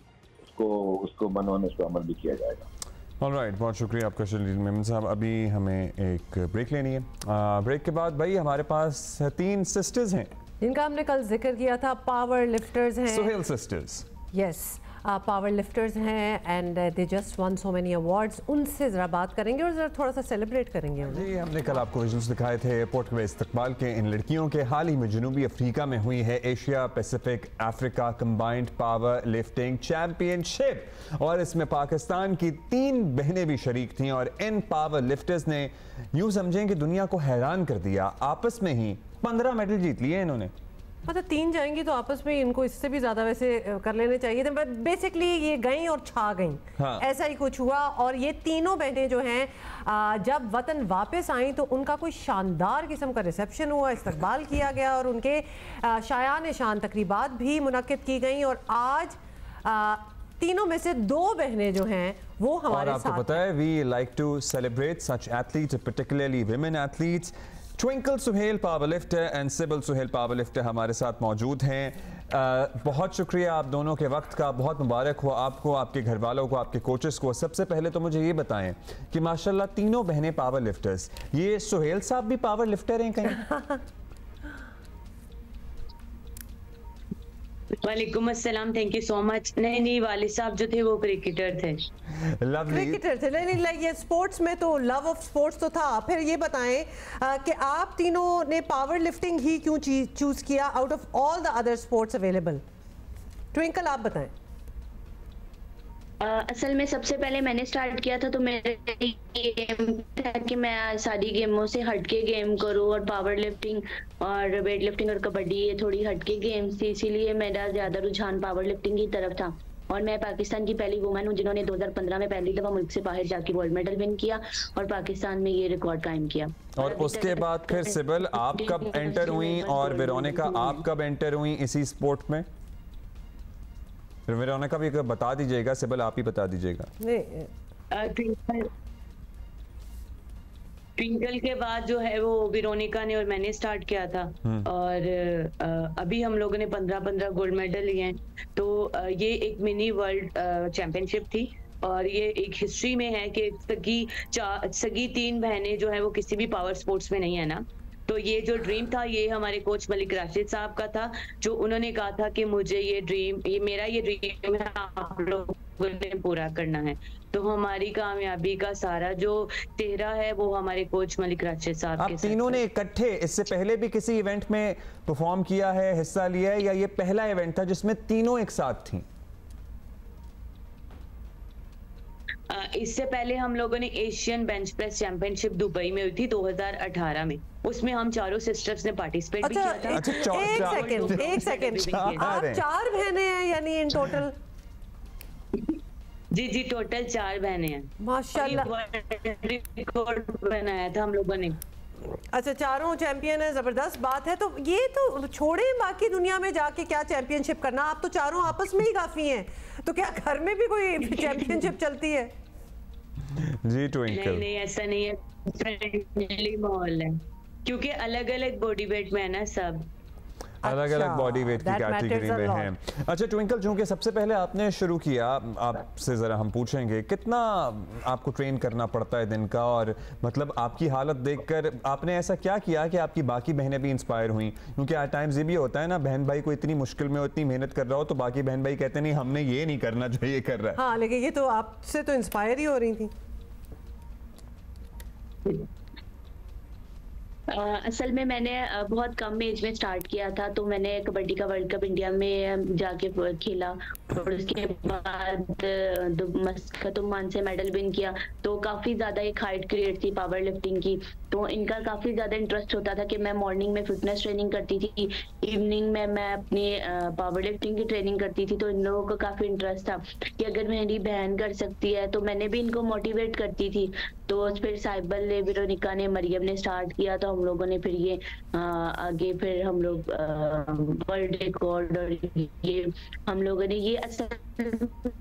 उसको मनवाने उस पर अमल भी किया जाएगा। ऑलराइट, बहुत शुक्रिया आपका शलील मेमन साहब। अभी हमें एक ब्रेक लेनी है। ब्रेक के बाद भाई हमारे पास 3 सिस्टर्स हैं जिनका हमने कल जिक्र किया था। पावर लिफ्टर्स हैं, Suhail sisters. Yes, power lifters हैं and they just won so many awards. उनसे ज़रा बात करेंगे और ज़रा थोड़ा सा सेलिब्रेट करेंगे। जी, हमने कल आपको विजुअल्स दिखाए थे एयरपोर्ट में इस्तकबाल के इन लड़कियों के। हाल ही में जनूबी अफ्रीका में हुई है Asia Pacific Africa combined power lifting championship, और इसमें पाकिस्तान की 3 बहनें भी शरीक थीं। और इन पावर लिफ्टर्स ने यूँ समझें कि दुनिया को हैरान कर दिया। आपस में ही 15 मेडल जीत लिए इन्होंने। मतलब 3 जाएंगी तो आपस में इनको इससे भी ज़्यादा वैसे कर लेने चाहिए थे, बट बेसिकली ये गईं और छा गईं। हाँ। ऐसा ही कुछ हुआ। और ये तीनों बहनें जो हैं जब वतन वापस आईं तो उनका कोई शानदार किस्म का रिसेप्शन हुआ, इस्तकबाल किया गया और उनके शायान शान तकरीबात भी मुनक्किद की गई। और आज तीनों में से 2 बहनें जो हैं वो हमारे और आपको साथ पता है we like to celebrate such athletes, particularly women athletes. Twinkle Suhel powerlifter and Sibal Suhel powerlifter हमारे साथ मौजूद हैं। बहुत शुक्रिया आप दोनों के वक्त का। बहुत मुबारक हो आपको, आपके घर वालों को, आपके कोचेस को। सबसे पहले तो मुझे ये बताएं कि माशाल्लाह तीनों बहनें पावर लिफ्टर्स। ये सुहेल साहब भी पावर लिफ्टर हैं कहीं? वालेकुम अस्सलाम, थैंक यू सो मच। नहीं, वालिद साहब जो थे वो क्रिकेटर थे। क्रिकेटर थे। नहीं, ये स्पोर्ट्स में तो लव ऑफ स्पोर्ट्स तो था। फिर ये बताएं कि आप तीनों ने पावर लिफ्टिंग ही क्यों चूज किया out of all the other sports available? Twinkle आप बताएं। असल में सबसे पहले मैंने स्टार्ट किया था तो मेरा गेम था कि मैं सारी गेमों से हटके गेम करूं, और पावर लिफ्टिंग और वेट लिफ्टिंग और कबड्डी ये थोड़ी हटके गेम्स थी, इसीलिए मेरा ज्यादा रुझान पावर लिफ्टिंग की तरफ था। और मैं पाकिस्तान की पहली वुमेन हूं जिन्होंने 2015 में पहली दफा मुल्क से बाहर जाके गोल्ड मेडल विन किया और पाकिस्तान में ये रिकॉर्ड कायम किया। और उसके बाद फिर सिबिल आप कब एंटर हुई और वेरोनिका आप कब एंटर हुई इसी स्पोर्ट में? वेरोनिका भी बता दीजिएगा, सिबिल आप ही बता दीजिएगा। ट्विंकल के बाद जो है वो वेरोनिका ने और मैंने स्टार्ट किया था, और अभी हम लोगों ने 15 गोल्ड मेडल लिए हैं। तो ये एक मिनी वर्ल्ड चैंपियनशिप थी और ये एक हिस्ट्री में है कि सगी 3 बहनें जो है वो किसी भी पावर स्पोर्ट्स में नहीं है ना। तो ये जो ड्रीम था ये हमारे कोच मलिक राशिद साहब का था, जो उन्होंने कहा था कि मुझे मेरा ये ड्रीम है आप लोगों ने पूरा करना है। तो हमारी कामयाबी का सारा जो चेहरा है वो हमारे कोच मलिक राशिद साहब के साथ। आप तीनों ने इकट्ठे इससे पहले भी किसी इवेंट में परफॉर्म किया है, हिस्सा लिया है, या ये पहला इवेंट था जिसमें तीनों एक साथ थी? इससे पहले हम लोगों ने Asian bench press championship Dubai में हुई थी 2018 में, उसमें हम चारों सिस्टर्स ने पार्टिसिपेट भी किया था। एक सेकंड आप 4 बहनें हैं यानी इन टोटल? जी टोटल 4 बहनें हैं माशाल्लाह। रिकॉर्ड बनाया था हम लोगों ने। अच्छा, चारों चैंपियन है, जबरदस्त बात है। तो ये तो छोड़े बाकी दुनिया में जाके क्या चैंपियनशिप करना, आप तो चारों आपस में ही काफी हैं, तो क्या घर में भी कोई चैंपियनशिप चलती है? जी ट्विंकल नहीं ऐसा नहीं है, फ्रेंडली माहौल है क्योंकि अलग अलग बॉडी वेट में है ना, सब अलग अलग बॉडी वेट की कैटेगरी में हैं। अच्छा ट्विंकल, चूंकि सबसे पहले आपने शुरू किया, आपसे ज़रा हम पूछेंगे कितना आपको ट्रेन करना पड़ता है दिन का, और मतलब आपकी हालत देखकर आपने ऐसा क्या किया कि आपकी बाकी बहनें भी इंस्पायर हुई? क्योंकि एट टाइम्स ये भी होता है ना, बहन भाई को इतनी मुश्किल में इतनी मेहनत कर रहा हो तो बाकी बहन भाई कहते नहीं हमने ये नहीं करना जो ये कर रहा है। हाँ, लेकिन ये तो आपसे तो इंस्पायर ही हो रही थी। असल में मैंने बहुत कम एज में स्टार्ट किया था, तो मैंने कबड्डी का वर्ल्ड कप इंडिया में जाके खेला और उसके बाद मस्कत ओमान से मेडल विन किया। तो काफ़ी ज़्यादा एक हाइट क्रिएट थी पावर लिफ्टिंग की, तो इनका काफ़ी ज़्यादा इंटरेस्ट होता था कि मैं मॉर्निंग में फिटनेस ट्रेनिंग करती थी, इवनिंग में मैं अपनी पावर लिफ्टिंग की ट्रेनिंग करती थी। तो इन लोगों को काफ़ी इंटरेस्ट था कि अगर मेरी बहन कर सकती है, तो मैंने भी इनको मोटिवेट करती थी। तो फिर साइबल ने, वेरोनिका ने, मरियम ने स्टार्ट किया, तो हम लोगों ने फिर ये आगे फिर हम लोग वर्ल्ड रिकॉर्ड और ये हम लोगों ने ये असल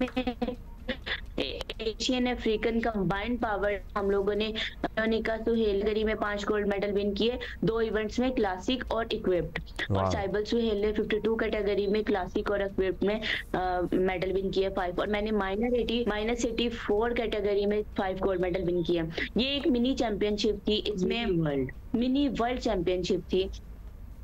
में एशियन अफ्रीकन कंबाइंड पावर हम लोगों ने वेरोनिका सुहेलगरी में 5 गोल्ड मेडल विन किए 2 इवेंट्स में, क्लासिक और इक्विप्ड। और साइबल सुहेल ने 52 कैटेगरी में क्लासिक और इक्विप्ड में मेडल विन किए 5, और मैंने -84 कैटेगरी में 5 गोल्ड मेडल विन किए। ये एक मिनी चैंपियनशिप थी, इसमें मिनी वर्ल्ड चैंपियनशिप थी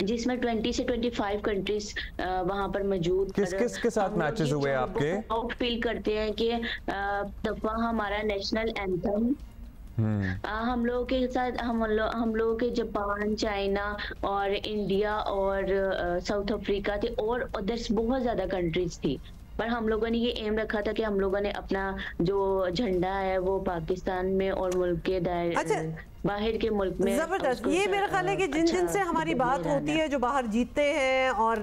जिसमें 20 से 25 कंट्रीज वहां पर मौजूद। किस के साथ मैचेस हुए आपके? फील करते हैं कि दफा हमारा नेशनल एंथम हम लोगों के साथ हम लोगों के जापान, चाइना और इंडिया और साउथ अफ्रीका थे, और अदर्स बहुत ज्यादा कंट्रीज थी, पर हम लोगों ने ये एम रखा था कि हम लोगों ने अपना जो झंडा है वो पाकिस्तान में और मुल्क के बाहर के मुल्क में। जबरदस्त। ये मेरा ख्याल है कि जिन से हमारी बात होती है, जो बाहर जीतते हैं, और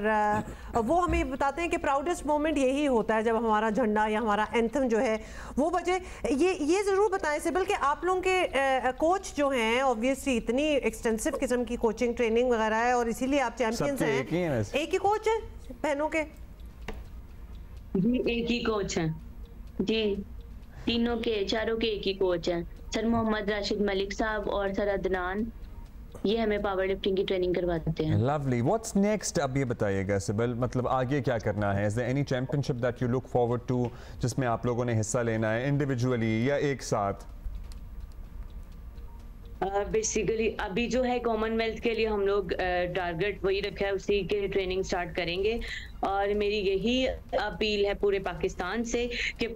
वो हमें बताते हैं कि प्राउडेस्ट मोमेंट यही होता है जब हमारा झंडा या हमारा एंथम जो है वो बजे। ये ज़रूर बताएं सिबिल कि आप लोगों के कोच जो हैं, ऑब्वियसली इतनी एक्सटेंसिव किस्म की कोचिंग ट्रेनिंग वगैरह है और इसीलिए आप चैंपियंस हैं। एक ही कोच है बहनों के? जी एक ही कोच है जी, चारों के एक ही कोच है, सर मोहम्मद राशिद मलिक साहब और सर अदनान, ये हमें पावर लिफ्टिंग की ट्रेनिंग करवाते हैं। लवली। व्हाट्स नेक्स्ट, अब ये बताइएगा सिबिल, मतलब आगे क्या करना है? Is there any championship that you look forward to जिसमें आप लोगों ने हिस्सा लेना है, इंडिविजुअली या एक साथ? बेसिकली अभी जो है कॉमनवेल्थ के लिए हम लोग टारगेट वही रखा है, उसी के ट्रेनिंग स्टार्ट करेंगे। और मेरी यही अपील है पूरे पाकिस्तान से कि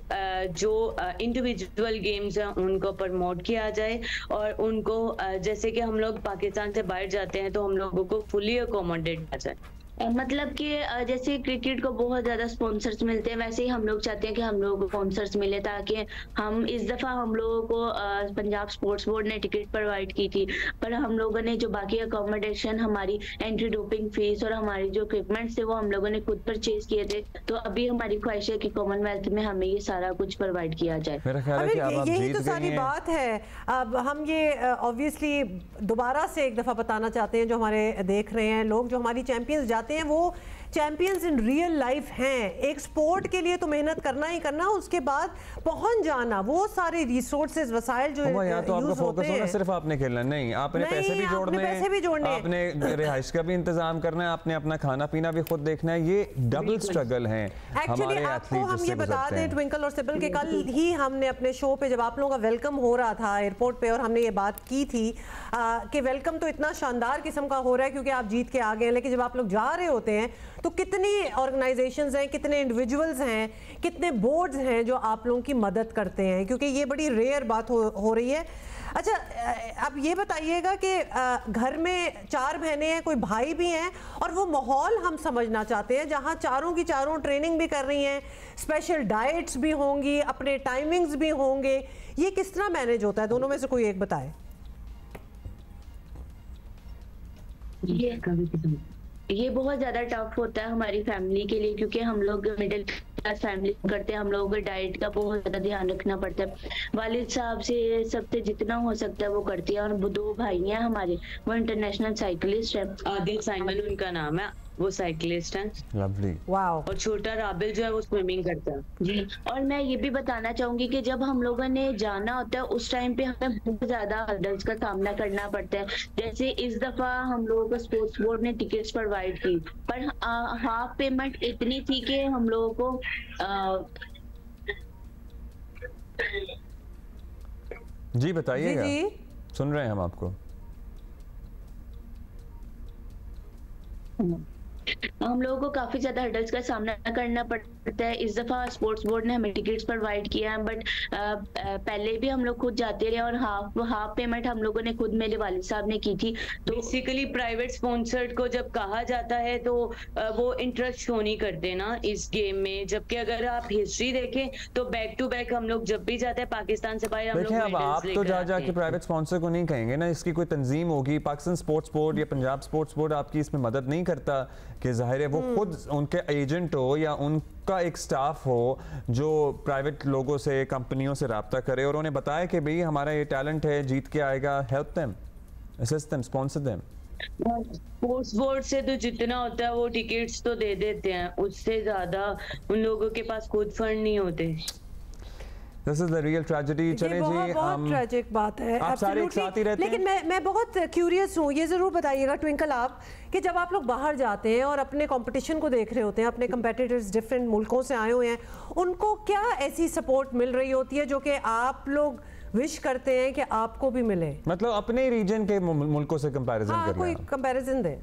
जो इंडिविजुअल गेम्स हैं उनको प्रमोट किया जाए, और उनको जैसे कि हम लोग पाकिस्तान से बाहर जाते हैं तो हम लोगों को फुली अकोमोडेट किया जाए। मतलब कि जैसे क्रिकेट को बहुत ज्यादा स्पॉन्सर्स मिलते हैं, वैसे ही हम लोग चाहते हैं कि हम लोगों को स्पॉन्सर्स मिले, ताकि हम इस दफा हम लोगों को पंजाब स्पोर्ट्स बोर्ड ने टिकट प्रोवाइड की थी, पर हम लोगों ने जो बाकी अकोमोडेशन, हमारी एंट्री डोपिंग फीस और हमारी जो इक्विपमेंट्स थे वो हम लोगों ने खुद परचेज किए थे। तो अभी हमारी ख्वाहिश है कि कॉमनवेल्थ में हमें ये सारा कुछ प्रोवाइड किया जाए। मेरा ख्याल है कि आप यही तो सारी बात है। अब हम ये ऑब्वियसली दोबारा से एक दफा बताना चाहते हैं, जो हमारे देख रहे हैं लोग, जो हमारी चैंपियंस जाते हैं वो चैंपियंस इन रियल लाइफ हैं। एक स्पोर्ट के लिए तो मेहनत करना ही करना, उसके बाद पहुंच जाना, वो सारे रिसोर्सेज वसाइल जो यहाँ तो आपका फोकस होना सिर्फ आपने खेलना नहीं, आपने पैसे भी जोड़ने, आपने रिहाइश का भी इंतजाम करना है, आपने अपना खाना पीना भी खुद देखना है। ये डबल स्ट्रगल है हमारे आपको हम ये बता दें ट्विंकल और सिबिल के कल ही हमने अपने शो पे जब आप लोगों का वेलकम हो रहा था एयरपोर्ट पे, और हमने ये बात की थी कि वेलकम तो इतना शानदार किस्म का हो रहा है क्योंकि आप जीत के आ गए, लेकिन जब आप लोग जा रहे होते हैं तो कितनी ऑर्गेनाइजेशंस हैं, कितने इंडिविजुअल्स हैं, कितने बोर्ड्स हैं जो आप लोगों की मदद करते हैं, क्योंकि ये बड़ी रेयर बात हो रही है। अच्छा, अब ये बताइएगा कि घर में 4 बहनें हैं, कोई भाई भी हैं, और वो माहौल हम समझना चाहते हैं जहां चारों की चारों ट्रेनिंग भी कर रही हैं, स्पेशल डाइट्स भी होंगी, अपने टाइमिंग्स भी होंगे, ये किस तरह मैनेज होता है? दोनों में से कोई एक बताए। ये बहुत ज़्यादा टफ होता है हमारी फैमिली के लिए, क्योंकि हम लोग मिडिल क्लास फैमिली करते हैं, हम लोगों को डाइट का बहुत ज़्यादा ध्यान रखना पड़ता है। वालिद साहब से सबसे जितना हो सकता है वो करती है, और 2 भाई हैं हमारे, वो इंटरनेशनल साइकिलिस्ट है। आदिल साइमन उनका नाम है, वो साइकिलिस्ट हैं। लवली। वाओ। और छोटा राबिल जो है वो स्विमिंग करता है। जी। और मैं ये भी बताना चाहूंगी कि जब हम लोगों ने जाना होता है उस टाइम पे हमें बहुत ज्यादा हर्डल्स का सामना करना पड़ता है। जैसे इस दफा हम लोगों को स्पोर्ट्स बोर्ड ने टिकट्स प्रोवाइड की, पर हाफ पेमेंट इतनी थी कि हम लोगों को जी बताइएगा, सुन रहे हैं हम आपको। हम लोगों को काफी ज्यादा हर्डल्स का सामना करना पड़ता है। इस दफा स्पोर्ट्स बोर्ड ने हमें टिकट्स प्रोवाइड किया है, बट पहले भी हम लोग खुद जाते रहे, और हाफ पेमेंट हम लोगों ने खुद मेरे वालिद साहब ने की थी। तो बेसिकली प्राइवेट स्पॉन्सर्ड को जब कहा जाता है तो वो इंटरेस्ट शो नहीं करते ना इस गेम में, जबकि अगर आप हिस्ट्री देखें तो बैक टू बैक हम लोग जब भी जाते हैं पाकिस्तान से बाहर, हम लोग अब आप तो जाके प्राइवेट स्पॉन्सर को नहीं कहेंगे ना, इसकी कोई तंजीम होगी, पाकिस्तान स्पोर्ट्स बोर्ड या पंजाब स्पोर्ट्स बोर्ड आपकी इसमें मदद नहीं करता कि जाहिर है वो खुद उनके एजेंट हो या उनका एक स्टाफ हो जो प्राइवेट लोगों से, कंपनियों से रब्ता करे और उन्हें बताए कि भाई हमारा ये टैलेंट है, जीत के आएगा, help them, assist them, sponsor them. Sports board से तो जितना होता है वो टिकट्स तो दे देते हैं, उससे ज्यादा उन लोगों के पास खुद फंड नहीं होते। This is the real tragedy। चले जी, बहुत ट्रैजिक बात है। आप सारे एक साथ ही रहते हैं। लेकिन मैं बहुत क्यूरियस हूँ, ये जरूर बताइएगा ट्विंकल आप, कि जब आप लोग बाहर जाते हैं और अपने कंपटीशन को देख रहे होते हैं, अपने कंपेटिटर्स डिफरेंट मुल्कों से आए हुए हैं, उनको क्या ऐसी सपोर्ट मिल रही होती है जो कि आप लोग विश करते हैं कि आपको भी मिले? मतलब अपने रीजन के मुल्कों से कंपैरिजन हाँ, कोई कंपैरिजन दें।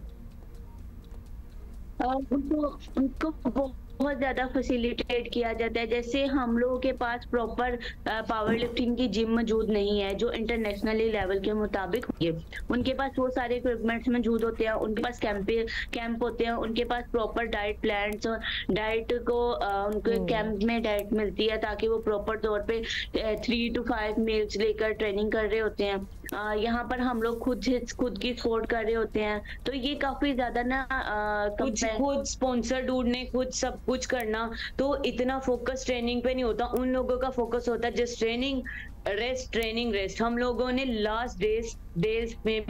उनको बहुत ज्यादा फैसिलिटेट किया जाता है। जैसे हम लोगों के पास प्रॉपर पावर लिफ्टिंग की जिम मौजूद नहीं है जो इंटरनेशनली लेवल के मुताबिक होगी, उनके पास वो सारे इक्विपमेंट्स मौजूद होते हैं, उनके पास कैंप होते हैं, उनके पास प्रॉपर डाइट प्लान्स और डाइट को उनको कैंप में डाइट मिलती है ताकि वो प्रॉपर तौर पे 3 to 5 मील्स लेकर ट्रेनिंग कर रहे होते हैं। यहाँ पर हम लोग खुद की सपोर्ट कर रहे होते हैं, तो ये काफी ज्यादा ना खुद स्पॉन्सर ढूंढने, खुद सब कुछ करना, तो इतना फोकस ट्रेनिंग पे नहीं होता। उन लोगों का फोकस होता है जस्ट ट्रेनिंग रेस्ट। हम लोगों ने लास्ट डेज में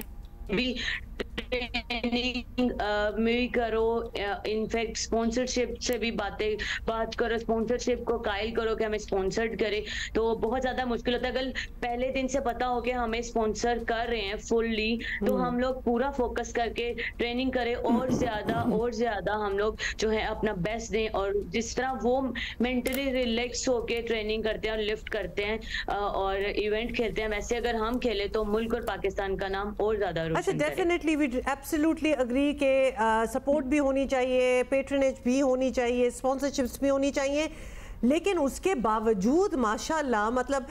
भी ट्रेनिंग में करो, इनफैक्ट स्पॉन्सरशिप से भी बात करो, स्पॉन्सरशिप को कायल करो कि हमें स्पॉन्सर्ड करे, तो बहुत ज्यादा मुश्किल होता है। अगर पहले दिन से पता हो कि हमें स्पॉन्सर कर रहे हैं फुल्ली, तो हम लोग पूरा फोकस करके ट्रेनिंग करें और ज्यादा हम लोग जो है अपना बेस्ट दें, और जिस तरह वो मेंटली रिलैक्स होके ट्रेनिंग करते हैं और लिफ्ट करते हैं और इवेंट खेलते हैं, वैसे अगर हम खेले तो मुल्क और पाकिस्तान का नाम और ज्यादा रोशन करें। डेफिनेटली वी एब्सोल्युटली एग्री के सपोर्ट भी होनी चाहिए, पेट्रनेज भी होनी चाहिए, स्पॉन्सरशिप्स भी होनी चाहिए, लेकिन उसके बावजूद माशाल्लाह मतलब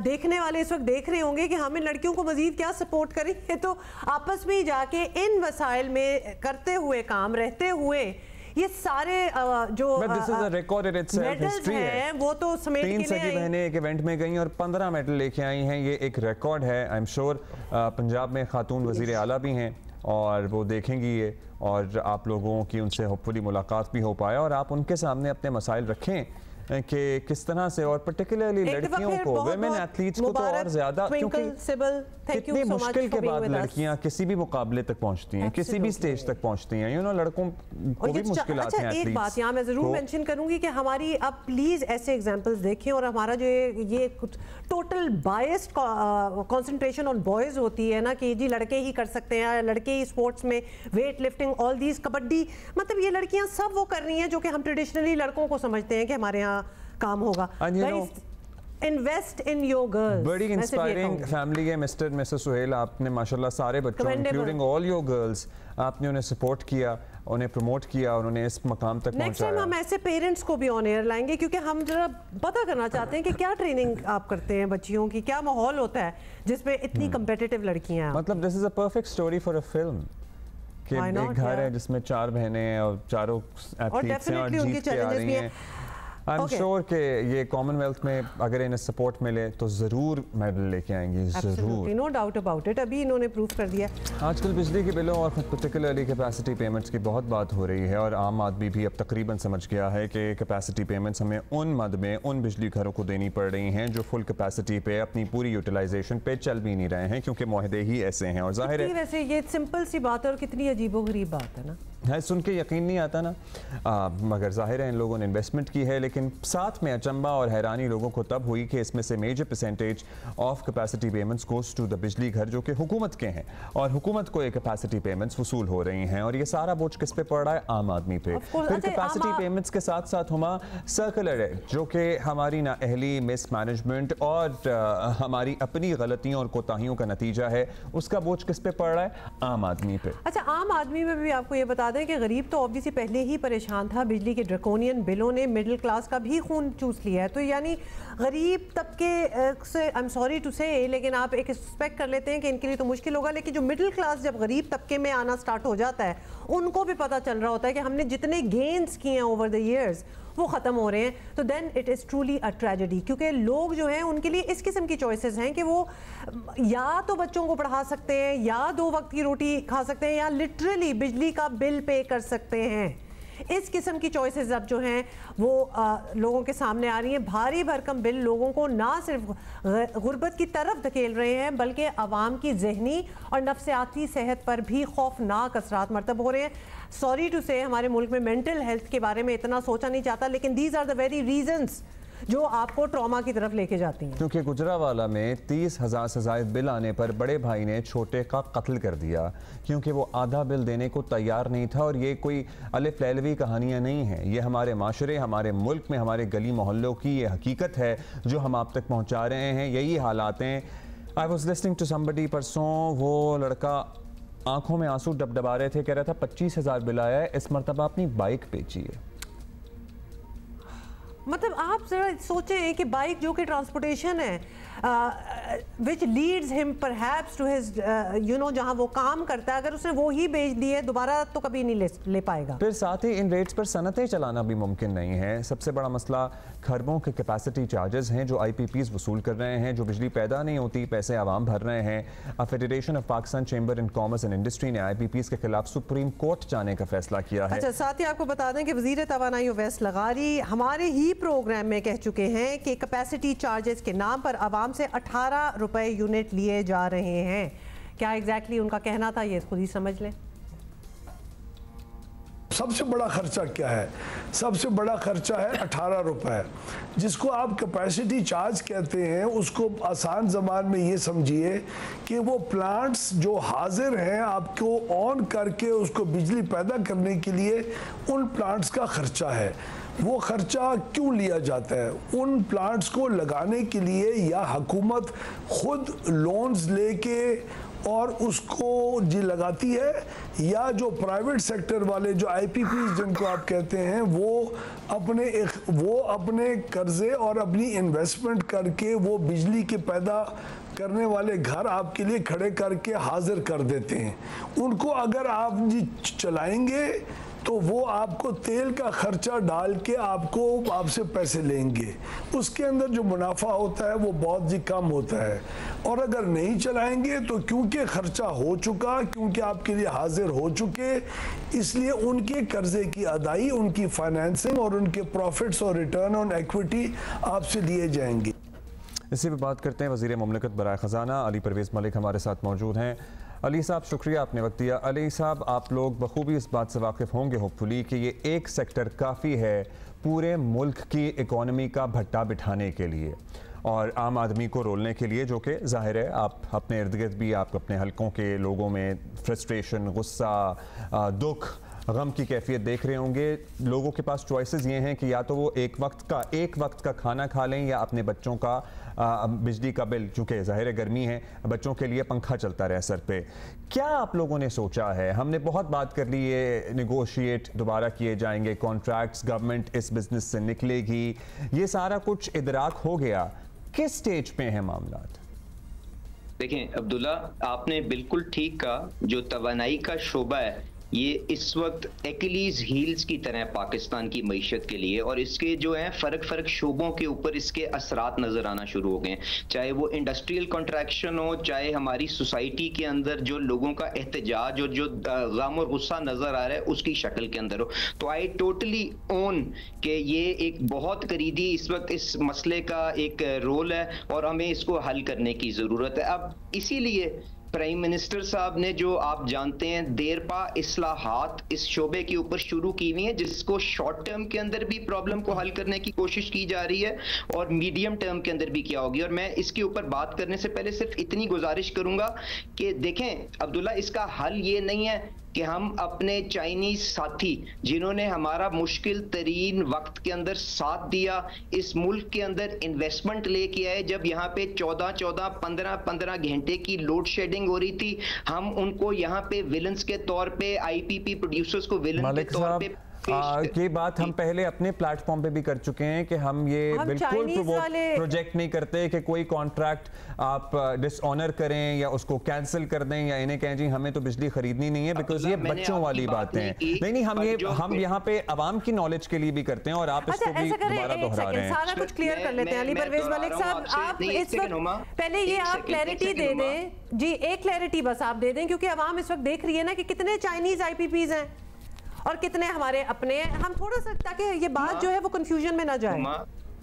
देखने वाले इस वक्त देख रहे होंगे कि हम इन लड़कियों को मजीद क्या सपोर्ट करेंगे, तो आपस में ही जाके इन वसाइल में करते हुए काम रहते हुए ये सारे जो मेडल्स हैं वो तो समेट के लिए आई। बहनें एक इवेंट में गई और 15 मेडल लेके आई हैं, ये एक रिकॉर्ड है। आई एम श्योर पंजाब में खातून वजीर आला भी हैं और वो देखेंगी ये, और आप लोगों की उनसे होपफुली मुलाकात भी हो पाए और आप उनके सामने अपने मसाइल रखें कि किस तरह से, और पर्टिकुलरली लड़कियों को, वुमेन एथलीट्स को तो और ज्यादा, क्योंकि कितनी मुश्किल के बाद लड़कियां किसी भी मुकाबले तक पहुंचती हैं, किसी भी स्टेज तक पहुंचती हैं, लड़कों को भी मुश्किलात हैं। एक बात यहाँ मैं जरूर मेंशन करूंगी कि हमारी अब प्लीज ऐसे एग्जांपल्स देखें, और हमारा जो ये total biased concentration on boys होती है ना कि जी लड़के ही कर सकते हैं, लड़के ही स्पोर्ट्स में, weight lifting, all these, kabaddi, मतलब ये लड़कियां सब वो कर रही हैं जो कि हम ट्रेडिशनली लड़कों को समझते हैं कि हमारे यहाँ काम होगा। Invest in your girls. बड़ी इंस्पायरिंग फैमिली है मिस्टर मिसेस सुहेल, आपने माशाल्लाह सारे बच्चों इंक्लूडिंग ऑल योर गर्ल्स, आपने उन्हें सपोर्ट किया, उन्हें प्रमोट किया, उन्होंने इस मकाम तक पहुंचाया। नेक्स्ट टाइम हम ऐसे पेरेंट्स को भी ऑन एयर लाएंगे क्योंकि हम जरा पता करना चाहते हैं कि क्या ट्रेनिंग आप करते हैं बच्चियों की, क्या माहौल होता है जिसमें इतनी कम्पिटिटिव लड़कियां हैं। मतलब this is a perfect story for a film कि एक घर है जिसमें 4 बहनें हैं और चारों एथलीट्स हैं और जीत के आ रही हैं। आई एम श्योर कि ये कॉमनवेल्थ में अगर इन्हें सपोर्ट मिले तो जरूर मेडल लेके आएंगी, जरूर, नो डाउट अबाउट इट। अभी इन्होंने प्रूव कर दिया। आजकल बिजली के बिलों और पर्टिकुलरली कैपेसिटी पेमेंट्स की बहुत बात हो रही है और आम आदमी भी अब तकरीबन समझ गया है कि कैपेसिटी पेमेंट्स हमें उन मद में उन बिजली घरों को देनी पड़ रही हैं जो फुल कैपेसिटी पे अपनी पूरी यूटिलाइजेशन पे चल भी नहीं रहे हैं, क्योंकि मुआहदे ही ऐसे हैं। और जाहिर है वैसे ये सिंपल सी बात है और कितनी अजीबोगरीब बात है ना, है, सुन के यकीन नहीं आता ना, मगर जाहिर है इन लोगों ने इन्वेस्टमेंट की है। लेकिन साथ में अचंबा और हैरानी लोगों को तब हुई कि इसमें से major percentage of capacity payments goes to the बिजली घर जो कि हुकूमत के हैं, और हुकूमत को ये कैपेसिटी पेमेंट्स वसूल हो रही हैं, और ये सारा बोझ किस पे पड़ रहा है? आम आदमी पे। फिर कैपेसिटी पेमेंट्स के साथ साथ हुमा सर्कुलर है जो कि हमारी नाअहली, मिसमैनेजमेंट और हमारी अपनी गलतियों और कोताहियों का नतीजा है, उसका बोझ किस पे पड़ रहा है? आम आदमी पे। अच्छा, आम आदमी में भी आपको ये बता दें कि गरीब तो ऑब्वियसली पहले ही परेशान था, बिजली के ड्रैकोनियन बिलों ने मिडिल क्लास का भी खून चूस लिया है, तो यानी गरीब तबके से आई एम सॉरी टू से, लेकिन आप एक एक्सपेक्ट कर लेते हैं कि इनके लिए तो मुश्किल होगा, लेकिन जो मिडिल क्लास जब गरीब तबके में आना स्टार्ट हो जाता है उनको भी पता चल रहा होता है कि हमने जितने गेन्स किए हैं ओवर द ईयर्स वो ख़त्म हो रहे हैं, तो then it is truly a tragedy. क्योंकि लोग जो हैं उनके लिए इस किस्म की चॉइसेस हैं कि वो या तो बच्चों को पढ़ा सकते हैं, या 2 वक्त की रोटी खा सकते हैं, या लिटरली बिजली का बिल पे कर सकते हैं। इस किस्म की चॉइसेस अब जो हैं वो लोगों के सामने आ रही हैं। भारी भरकम बिल लोगों को ना सिर्फ गुर्बत की तरफ धकेल रहे हैं बल्कि आवाम की जहनी और नफ्सियाती सेहत पर भी खौफनाक असरात मरतब हो रहे हैं। सॉरी टू से हमारे मुल्क में मेंटल हेल्थ के बारे में इतना सोचा नहीं जाता, लेकिन these are the very reasons जो आपको ट्रॉमा की तरफ लेके जाती हैं। क्योंकि गुजरावाला में 30,000 से ज़ायद बिल आने पर बड़े भाई ने छोटे का कत्ल कर दिया, क्योंकि वो आधा बिल देने को तैयार नहीं था। और ये कोई अलिफ लैलवी कहानियाँ नहीं हैं, ये हमारे माशरे, हमारे मुल्क में, हमारे गली मोहल्लों की ये हकीकत है जो हम आप तक पहुँचा रहे हैं। यही हालात हैं। I was listening to somebody परसों, वो लड़का आंखों में आंसू डबडबा रहे थे, कह रहा था 25,000 बिल आया है, इस मरतबा अपनी बाइक बेची है। मतलब आप जरा सोचें कि बाइक जो कि ट्रांसपोर्टेशन है, which leads him perhaps to his जहां वो काम करता है, अगर उसने वो ही बेच दी है दोबारा तो कभी नहीं ले पाएगा। फिर साथ ही इन रेट्स पर सनतें चलाना भी मुमकिन नहीं है। सबसे बड़ा मसला खरबों के कैपेसिटी चार्जेस हैं जो IPPs वसूल कर रहे हैं, जो बिजली पैदा नहीं होती, पैसे आवाम भर रहे हैं। Federation of Pakistan chamber in commerce and industry ने IPPs के खिलाफ सुप्रीम कोर्ट जाने का फैसला किया है। अच्छा, साथ ही आपको बता दें कि वजीर तवानाई ओवैस लगारी हमारे ही प्रोग्राम में कह चुके हैं कि कैपेसिटी चार्जेस के नाम पर आवाम से 18 रुपए यूनिट लिए जा रहे हैं। क्या एग्जैक्टली उनका कहना था ये खुद ही समझ लें। सबसे बड़ा खर्चा क्या है? सबसे बड़ा खर्चा है 18 रुपए, जिसको आप कैपेसिटी चार्ज कहते हैं। उसको आसान ज़बान में ये समझिए कि वो प्लांट्स जो हाजिर हैं आपको ऑन करके उसको बिजली पैदा करने के लिए, उन प्लांट्स का खर्चा है। वो खर्चा क्यों लिया जाता है? उन प्लांट्स को लगाने के लिए या हुकूमत खुद लोन्स लेके और उसको जी लगाती है, या जो प्राइवेट सेक्टर वाले जो IPPs जिनको आप कहते हैं वो अपने कर्जे और अपनी इन्वेस्टमेंट करके वो बिजली के पैदा करने वाले घर आपके लिए खड़े करके हाजिर कर देते हैं। उनको अगर आप जी चलाएंगे तो वो आपको तेल का खर्चा डाल के आपसे पैसे लेंगे, उसके अंदर जो मुनाफा होता है वो बहुत ही कम होता है। और अगर नहीं चलाएंगे तो क्योंकि खर्चा हो चुका, क्योंकि आपके लिए हाजिर हो चुके, इसलिए उनके कर्जे की अदाई, उनकी फाइनेंसिंग और उनके प्रॉफिट्स और रिटर्न ऑन इक्विटी आपसे लिए जाएंगे। इसी पर बात करते हैं। वज़ीर मुमलिकत बराए ख़जाना अली परवेज़ मलिक हमारे साथ मौजूद हैं। अली साहब शुक्रिया आपने वक्त दिया। अली साहब, आप लोग बखूबी इस बात से वाकिफ़ होंगे होपफुली कि ये एक सेक्टर काफ़ी है पूरे मुल्क की इकॉनमी का भट्टा बिठाने के लिए और आम आदमी को रोलने के लिए, जो कि ज़ाहिर है आप अपने इर्द गिर्द भी आप अपने हलकों के लोगों में फ्रस्ट्रेशन, गुस्सा, दुख, गम की कैफियत देख रहे होंगे। लोगों के पास चॉइसेस ये हैं कि या तो वो एक वक्त का खाना खा लें या अपने बच्चों का बिजली का बिल, चूँकि ज़ाहिर है गर्मी है, बच्चों के लिए पंखा चलता रहे सर पे। क्या आप लोगों ने सोचा है? हमने बहुत बात कर ली है, नेगोशिएट दोबारा किए जाएंगे कॉन्ट्रैक्ट्स, गवर्नमेंट इस बिज़नेस से निकलेगी, ये सारा कुछ इदराक हो गया, किस स्टेज पे है मामला? देखें अब्दुल्ला, आपने बिल्कुल ठीक कहा, जो तवानाई का शोबा है ये इस वक्त एक्लीज हील्स की तरह पाकिस्तान की मईशत के लिए, और इसके जो है फ़र्क शोबों के ऊपर इसके असरात नज़र आना शुरू हो गए, चाहे वो इंडस्ट्रियल कॉन्ट्रैक्शन हो, चाहे हमारी सोसाइटी के अंदर जो लोगों का एहतजाज और जो गम और गुस्सा नज़र आ रहा है उसकी शक्ल के अंदर हो। तो आई टोटली ओन कि ये एक बहुत करीबी इस वक्त इस मसले का एक रोल है और हमें इसको हल करने की ज़रूरत है। अब इसीलिए प्राइम मिनिस्टर साहब ने, जो आप जानते हैं, देरपा इस्लाहात इस शोबे के ऊपर शुरू की हुई है, जिसको शॉर्ट टर्म के अंदर भी प्रॉब्लम को हल करने की कोशिश की जा रही है और मीडियम टर्म के अंदर भी क्या होगी। और मैं इसके ऊपर बात करने से पहले सिर्फ इतनी गुजारिश करूंगा कि देखें अब्दुल्ला, इसका हल ये नहीं है कि हम अपने चाइनीज साथी, जिन्होंने हमारा मुश्किल तरीन वक्त के अंदर साथ दिया, इस मुल्क के अंदर इन्वेस्टमेंट लेके आए, जब यहाँ पे 15 घंटे की लोड शेडिंग हो रही थी, हम उनको यहाँ पे विलन्स के तौर पे, IPP प्रोड्यूसर्स को विलन के तौर पे ये बात हम पहले अपने प्लेटफॉर्म पे भी कर चुके हैं कि हम ये बिल्कुल प्रोजेक्ट नहीं करते कि कोई कॉन्ट्रैक्ट आप डिसऑनर करें या उसको कैंसिल कर दें या इन्हें कहें जी हमें तो बिजली खरीदनी नहीं है, बिकॉज ये बच्चों वाली बातें हैं। नहीं, हम यहाँ पे आवाम की नॉलेज के लिए भी करते हैं और आप इसको भी दोबारा दोहरा रहे हैं। सारा कुछ क्लियर कर लेते हैं। अली परवेज मलिक साहब, आप इस वक्त पहले ये आप क्लैरिटी दे दें जी, एक क्लैरिटी बस आप दे दें, क्योंकि आवाम इस वक्त देख रही है ना कि कितने चाइनीज IPPs हैं और कितने हमारे अपने, हम थोड़ा सा ताकि ये बात जो है वो कंफ्यूजन में ना जाए।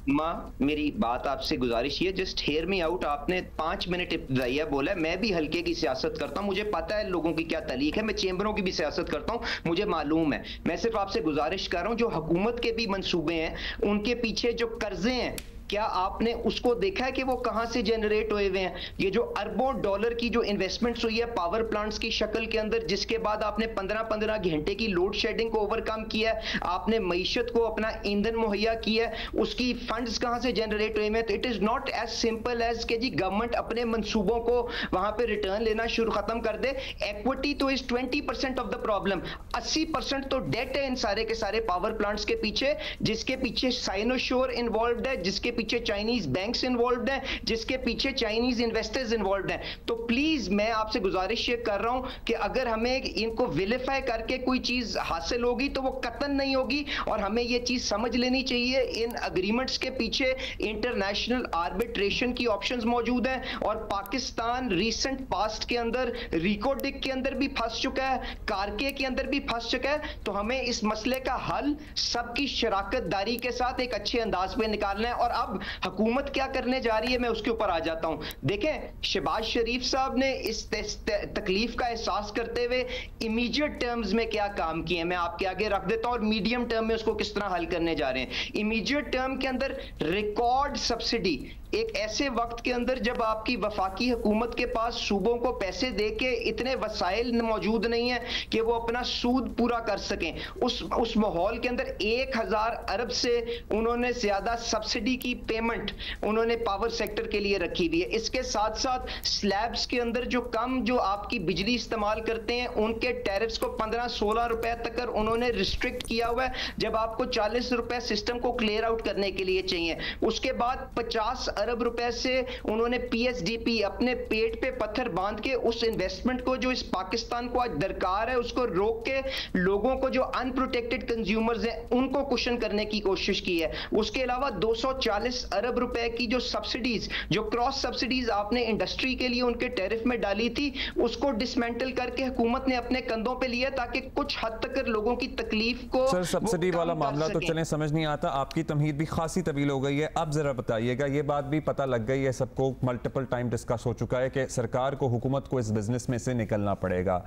माँ मेरी बात आपसे गुजारिश ये, जस्ट हेयर मी आउट। आपने 5 मिनट इब्तदाइया बोला, मैं भी हल्के की सियासत करता हूँ, मुझे पता है लोगों की क्या तलीक है, मैं चेंबरों की भी सियासत करता हूँ, मुझे मालूम है। मैं सिर्फ आपसे गुजारिश कर रहा हूँ, जो हुकूमत के भी मंसूबे हैं, उनके पीछे जो कर्जे हैं, क्या आपने उसको देखा है कि वो कहां से जनरेट हुए हुए हैं? ये जो अरबों डॉलर की जो इन्वेस्टमेंट्स हुई है पावर प्लांट्स की शक्ल के अंदर, जिसके बाद आपने 15 घंटे की लोड शेडिंग को ओवरकम किया है, आपने मईशत को अपना ईंधन मुहैया किया है, उसकी फंड्स कहां से जनरेट हुए हैं? तो it is not as simple as के जी गवर्नमेंट अपने मंसूबों को वहां पे रिटर्न लेना शुरू खत्म कर दे। इक्विटी तो इज 20% ऑफ द प्रॉब्लम, 80% तो डेट है इन सारे के सारे पावर प्लांट्स के पीछे, जिसके पीछे साइनोशोर इन्वॉल्व है, जिसके पीछे चाइनीज बैंक्स इन्वॉल्व हैं, जिसके पीछे चाइनीज इन्वेस्टर्स इन्वॉल्व हैं। तो प्लीज मैं आपसे गुजारिश ये कर रहा हूं कि अगर हमें इनको विलिफाई करके कोई चीज हासिल होगी तो वो कतन नहीं होगी, और हमें ये चीज समझ लेनी चाहिए इन अग्रीमेंट्स के पीछे इंटरनेशनल आर्बिट्रेशन की ऑप्शंस मौजूद हैं, और पाकिस्तान रीसेंट पास्ट के अंदर रिकोडिक के अंदर भी फंस चुका है, कारके के अंदर भी फंस चुका है। तो हमें इस मसले का हल सबकी शराकतदारी के साथ एक अच्छे अंदाज पे निकालना है। और अब हुकूमत क्या करने जा रही है, मैं उसके ऊपर आ जाता हूं। देखें, शहबाज शरीफ साहब ने इस तकलीफ का एहसास करते हुए इमीडिएट टर्म्स में क्या काम किए, मैं आपके आगे रख देता हूं, और मीडियम टर्म में उसको किस तरह हल करने जा रहे हैं। इमीडिएट टर्म के अंदर रिकॉर्ड सब्सिडी एक ऐसे वक्त के अंदर जब आपकी वफाकी हुकूमत के पास सूबों को पैसे दे के इतने वसाइल मौजूद नहीं है कि वो अपना सूद पूरा कर सकें, उस माहौल के अंदर 1000 अरब से उन्होंने ज्यादा सब्सिडी की पेमेंट उन्होंने पावर सेक्टर के लिए रखी हुई है। इसके साथ साथ स्लैब्स के अंदर जो आपकी बिजली इस्तेमाल करते हैं उनके टैरिफ्स को 15-16 रुपए तक उन्होंने रिस्ट्रिक्ट किया हुआ है, जब आपको 40 रुपए सिस्टम को क्लियर आउट करने के लिए चाहिए। उसके बाद 50 अरब रुपए से उन्होंने पीएसडीपी अपने पेट पे पत्थर बांध के उस इन्वेस्टमेंट को जो इस पाकिस्तान को आज दरकार है उसको रोक के लोगों को जो अनप्रोटेक्टेड कंज्यूमर्स हैं उनको कुशन करने की कोशिश की है। उसके अलावा 240 अरब रुपए की जो सब्सिडीज, जो क्रॉस सब्सिडीज आपने इंडस्ट्री के लिए उनके टैरिफ में डाली थी, उसको डिसमेंटल करके हुकूमत ने अपने कंधों पे लिया ताकि कुछ हद तक लोगों की तकलीफ को सर सब्सिडी वाला मामला तो चले समझ नहीं आता, आपकी तमहीद भी खासी तवील हो गई है। अब जरा बताइएगा, ये बात भी पता लग गई है सबको, मल्टीपल टाइम डिस्कस हो चुका है कि सरकार को, हुकूमत को इस बिजनेस में से निकलना पड़ेगा।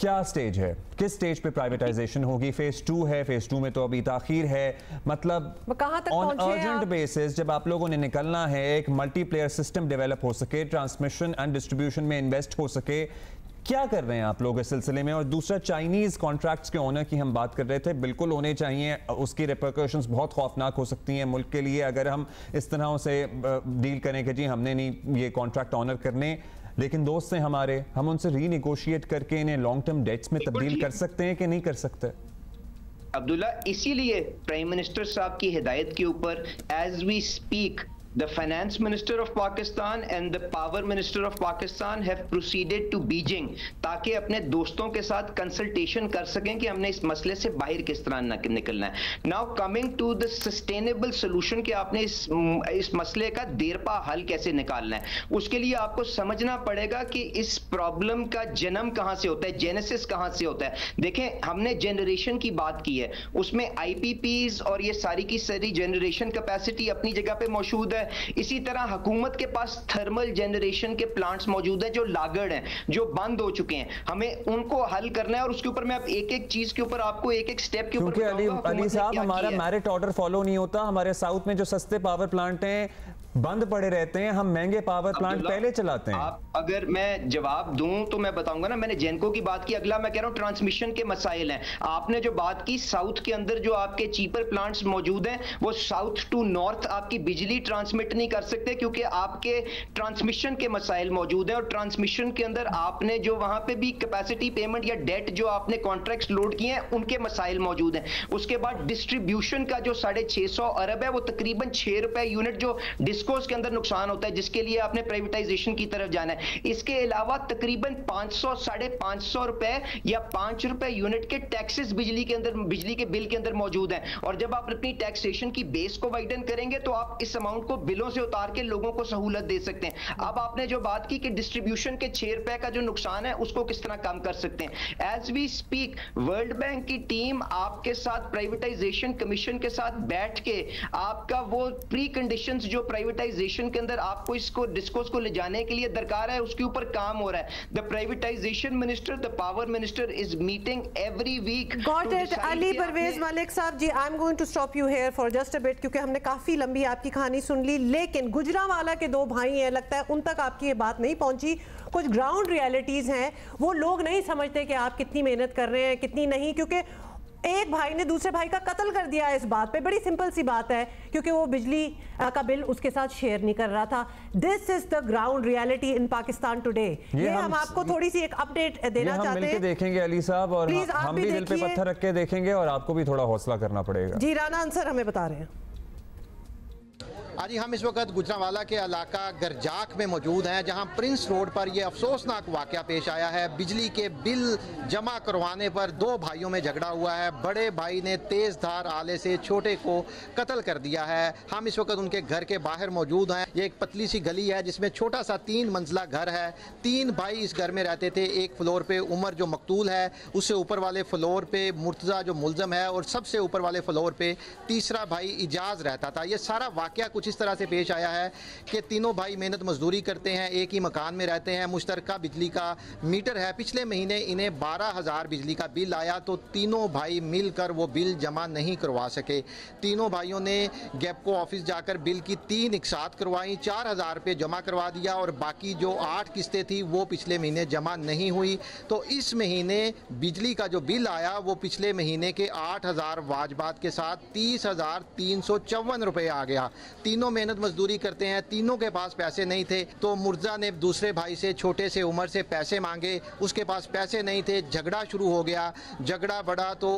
क्या स्टेज है, किस स्टेज पे प्राइवेटाइजेशन होगी? फेज 2 है, फेज 2 में तो अभी ताखीर है, मतलब ऑन अर्जेंट बेसिस जब आप लोगों ने निकलना है, एक मल्टीप्लेयर सिस्टम डेवलप हो सके, ट्रांसमिशन एंड डिस्ट्रीब्यूशन में इन्वेस्ट हो सके, क्या कर रहे हैं आप लोग इस सिलसिले में? और दूसरा, चाइनीज कॉन्ट्रैक्ट्स के ओनर की हम बात कर रहे थे, बिल्कुल होने चाहिए, उसकी रिपरकशंस बहुत खौफनाक हो सकती हैं मुल्क के लिए अगर हम इस तरह से डील करें कि जी हमने नहीं ये कॉन्ट्रैक्ट ऑनर करने, लेकिन दोस्त हैं हमारे, हम उनसे रीनेगोशिएट करके इन्हें लॉन्ग टर्म डेट्स में तब्दील कर सकते हैं कि नहीं कर सकते? अब्दुल्ला, इसीलिए प्राइम मिनिस्टर साहब की हिदायत के ऊपर as we speak the finance minister of Pakistan and the power minister of Pakistan have proceeded to Beijing ताकि अपने दोस्तों के साथ कंसल्टेशन कर सकें कि हमने इस मसले से बाहर किस तरह निकलना है। Now coming to the sustainable solution कि आपने इस मसले का देरपा हल कैसे निकालना है, उसके लिए आपको समझना पड़ेगा कि इस प्रॉब्लम का जन्म कहां से होता है, जेनेसिस कहां से होता है। देखें, हमने जनरेशन की बात की है, उसमें आईपीपीज और ये सारी की सारी जनरेशन कैपेसिटी अपनी जगह पे मौजूद है। इसी तरह हुकूमत के पास थर्मल जनरेशन के प्लांट्स मौजूद हैं जो लागड़ हैं, जो बंद हो चुके हैं, हमें उनको हल करना है। और उसके ऊपर मैं अब एक एक चीज के ऊपर आपको एक एक स्टेप के ऊपर अली साहब, हमारा मेरिट ऑर्डर फॉलो नहीं होता। हमारे साउथ में जो सस्ते पावर प्लांट हैं बंद पड़े रहते हैं, हम महंगे पावर प्लांट पहले चलाते हैं। आप अगर मैं जवाब दूं तो मैं बताऊंगा ना, मैंने जेनको की बात की, अगला मैं कह रहा हूं ट्रांसमिशन के मसाइल हैं। आपने जो बात की साउथ के अंदर जो आपके चीपर प्लांट्स मौजूद हैं वो साउथ टू नॉर्थ आपकी बिजली ट्रांसमिट नहीं कर सकते क्योंकि आपके ट्रांसमिशन के मसाइल मौजूद हैं। और ट्रांसमिशन के अंदर आपने जो वहां पे भी कैपेसिटी पेमेंट या डेट जो आपने कॉन्ट्रैक्ट्स लोड किए हैं उनके मसाइल मौजूद हैं। उसके बाद डिस्ट्रीब्यूशन का जो 650 अरब है वो तकरीबन 6 रुपए यूनिट जो डिस्कोस के अंदर नुकसान होता है, जिसके लिए आपने प्राइवेटाइजेशन की तरफ जाना है। इसके अलावा तकरीबन 500-550 रुपए या 5 रुपए यूनिट के टैक्सेस बिजली के अंदर, बिजली के बिल के अंदर मौजूद हैं। और जब आप अपनी टैक्सेशन की बेस को वाइडन करेंगे तो आप इस अमाउंट को बिलों से उतार के लोगों को सहूलत दे सकते हैं। अब आपने जो बात की कि डिस्ट्रीब्यूशन के 6 रुपए का जो नुकसान है उसको किस तरह कम कर सकते हैं, as we speak World Bank की टीम आपके साथ प्राइवेटाइजेशन कमीशन के साथ बैठ के आपका वो प्री कंडीशंस जो प्राइवेटाइजेशन के अंदर आपको इसको डिस्कोस को ले जाने के लिए दरकार है उसके ऊपर काम हो रहा है। The privatisation minister, the power minister is meeting every week. Got it. Ali Parvez Malik साहब ji, I am going to stop you here for just a bit क्योंकि हमने काफी लंबी आपकी कहानी सुन ली, लेकिन गुजरांवाला के 2 भाई हैं, लगता है उन तक आपकी ये बात नहीं पहुंची। कुछ ग्राउंड रियलिटीज हैं, वो लोग नहीं समझते कि आप कितनी मेहनत कर रहे हैं कितनी नहीं, क्योंकि एक भाई ने दूसरे भाई का कत्ल कर दिया इस बात पे। बड़ी सिंपल सी बात है, क्योंकि वो बिजली का बिल उसके साथ शेयर नहीं कर रहा था। This is the ground reality in Pakistan today. ये हम आपको थोड़ी सी एक अपडेट देना चाहते हैं। देखेंगे अली साहब, और हम भी दिल पे पत्थर रख के देखेंगे और आपको भी थोड़ा हौसला करना पड़ेगा। जी, राना अंसर हमें बता रहे हैं। आज हम इस वक्त गुजरांवाला के इलाका गरजाक में मौजूद हैं, जहां प्रिंस रोड पर यह अफसोसनाक वाकया पेश आया है। बिजली के बिल जमा करवाने पर 2 भाइयों में झगड़ा हुआ है। बड़े भाई ने तेज धार आले से छोटे को कत्ल कर दिया है। हम इस वक्त उनके घर के बाहर मौजूद हैं। ये एक पतली सी गली है जिसमें छोटा सा 3 मंजिला घर है। 3 भाई इस घर में रहते थे। एक फ्लोर पे उमर जो मकतूल है, उससे ऊपर वाले फ्लोर पे मुर्तज़ा जो मुलजम है, और सबसे ऊपर वाले फ्लोर पे तीसरा भाई इजाज रहता था। ये सारा वाकया कुछ कुछ इस तरह से पेश आया है कि तीनों भाई मेहनत मजदूरी करते हैं, एक ही मकान में रहते हैं, मुश्तरका बिजली का मीटर है। पिछले महीने इन्हें 12,000 बिजली का बिल आया तो तीनों भाई मिलकर वो बिल जमा नहीं करवा सके। तीनों भाइयों ने गैपको ऑफिस जाकर बिल की 3 इकसात करवाई, 4,000 रुपये जमा करवा दिया और बाकी जो 8 किस्तें थी वो पिछले महीने जमा नहीं हुई। तो इस महीने बिजली का जो बिल आया वो पिछले महीने के 8,000 वाजबात के साथ 30,354 रुपये आ गया। तीनों मेहनत मजदूरी करते हैं, तीनों के पास पैसे नहीं थे तो मुर्जा ने दूसरे भाई से, छोटे से उम्र से पैसे मांगे, उसके पास पैसे नहीं थे, झगड़ा शुरू हो गया। झगड़ा बढ़ा तो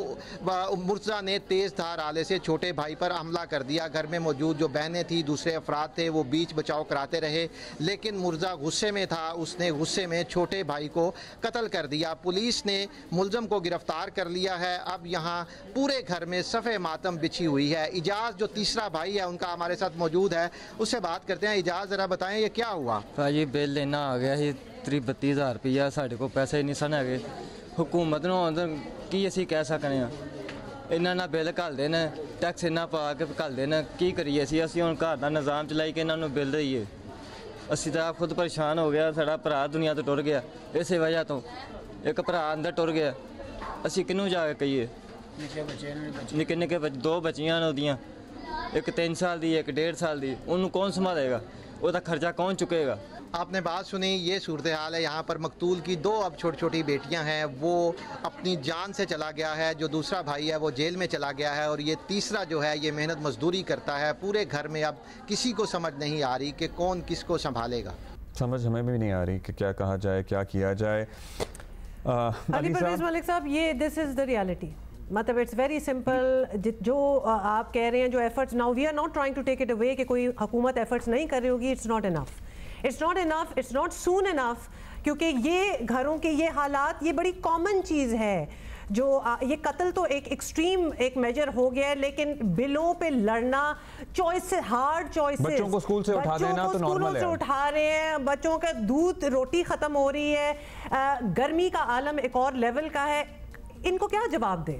मुर्जा ने तेज धार आले से छोटे भाई पर हमला कर दिया। घर में मौजूद जो बहनें थी, दूसरे अफराद थे, वो बीच बचाव कराते रहे, लेकिन मुर्जा गुस्से में था, उसने गुस्से में छोटे भाई को कत्ल कर दिया। पुलिस ने मुलजम को गिरफ्तार कर लिया है। अब यहाँ पूरे घर में सफ़े मातम बिछी हुई है। इजाज़ जो तीसरा भाई है उनका हमारे साथ मौजूद है, उससे बात करते हैं। इजाज़ ज़रा बताएं ये क्या हुआ? भाजी बिल लेना आ गया ही 32,000 रुपया, साढ़े को पैसे नहीं सन है। हुकूमत की असी कह सकते हैं, इन्हों ना बिल घलते हैं, टैक्स इन्ना पा के घलते हैं, की करिए असी हम घर का निज़ाम चलाई के इन्होंने बिल दईए। असी तो आप खुद परेशान हो गया, साड़ा भरा दुनिया तो टुर गया इस वजह तो। एक भरा अंदर टुर गया, असी किनू जाके कहिए। निक्के निक्के 2 बच्चियां ने उदियां, एक 3 साल की, एक 1.5 साल की, उन्होंने कौन संभालेगा? उसका खर्चा कौन चुकेगा? आपने बात सुनी, ये सूरत हाल है यहाँ पर। मकतूल की 2 अब छोटी छोटी बेटियाँ हैं, वो अपनी जान से चला गया है। जो दूसरा भाई है वो जेल में चला गया है और ये तीसरा जो है ये मेहनत मजदूरी करता है। पूरे घर में अब किसी को समझ नहीं आ रही कि कौन किसको संभालेगा। समझ हमें भी नहीं आ रही कि क्या कहा जाए, क्या किया जाए। अली परवेज़ मलिक साहब, ये दिस इज़ द रियलिटी। मतलब इट्स वेरी सिंपल। जो आप कह रहे हैं, जो efforts, now we are not trying to take it away कि कोई हुकूमत एफर्ट्स नहीं कर रही होगी। It's not enough, it's not enough, it's not soon enough, क्योंकि ये घरों के ये हालात, ये बड़ी कॉमन चीज़ है। जो ये कत्ल तो एक एक्सट्रीम एक मेजर हो गया है, लेकिन बिलों पे लड़ना, चॉइस, हार्ड चॉइसेस, बच्चों को स्कूल से उठा देना तो नॉर्मल है। से उठा रहे हैं, बच्चों का दूध रोटी खत्म हो रही है, गर्मी का आलम एक और लेवल का है। इनको क्या जवाब दें?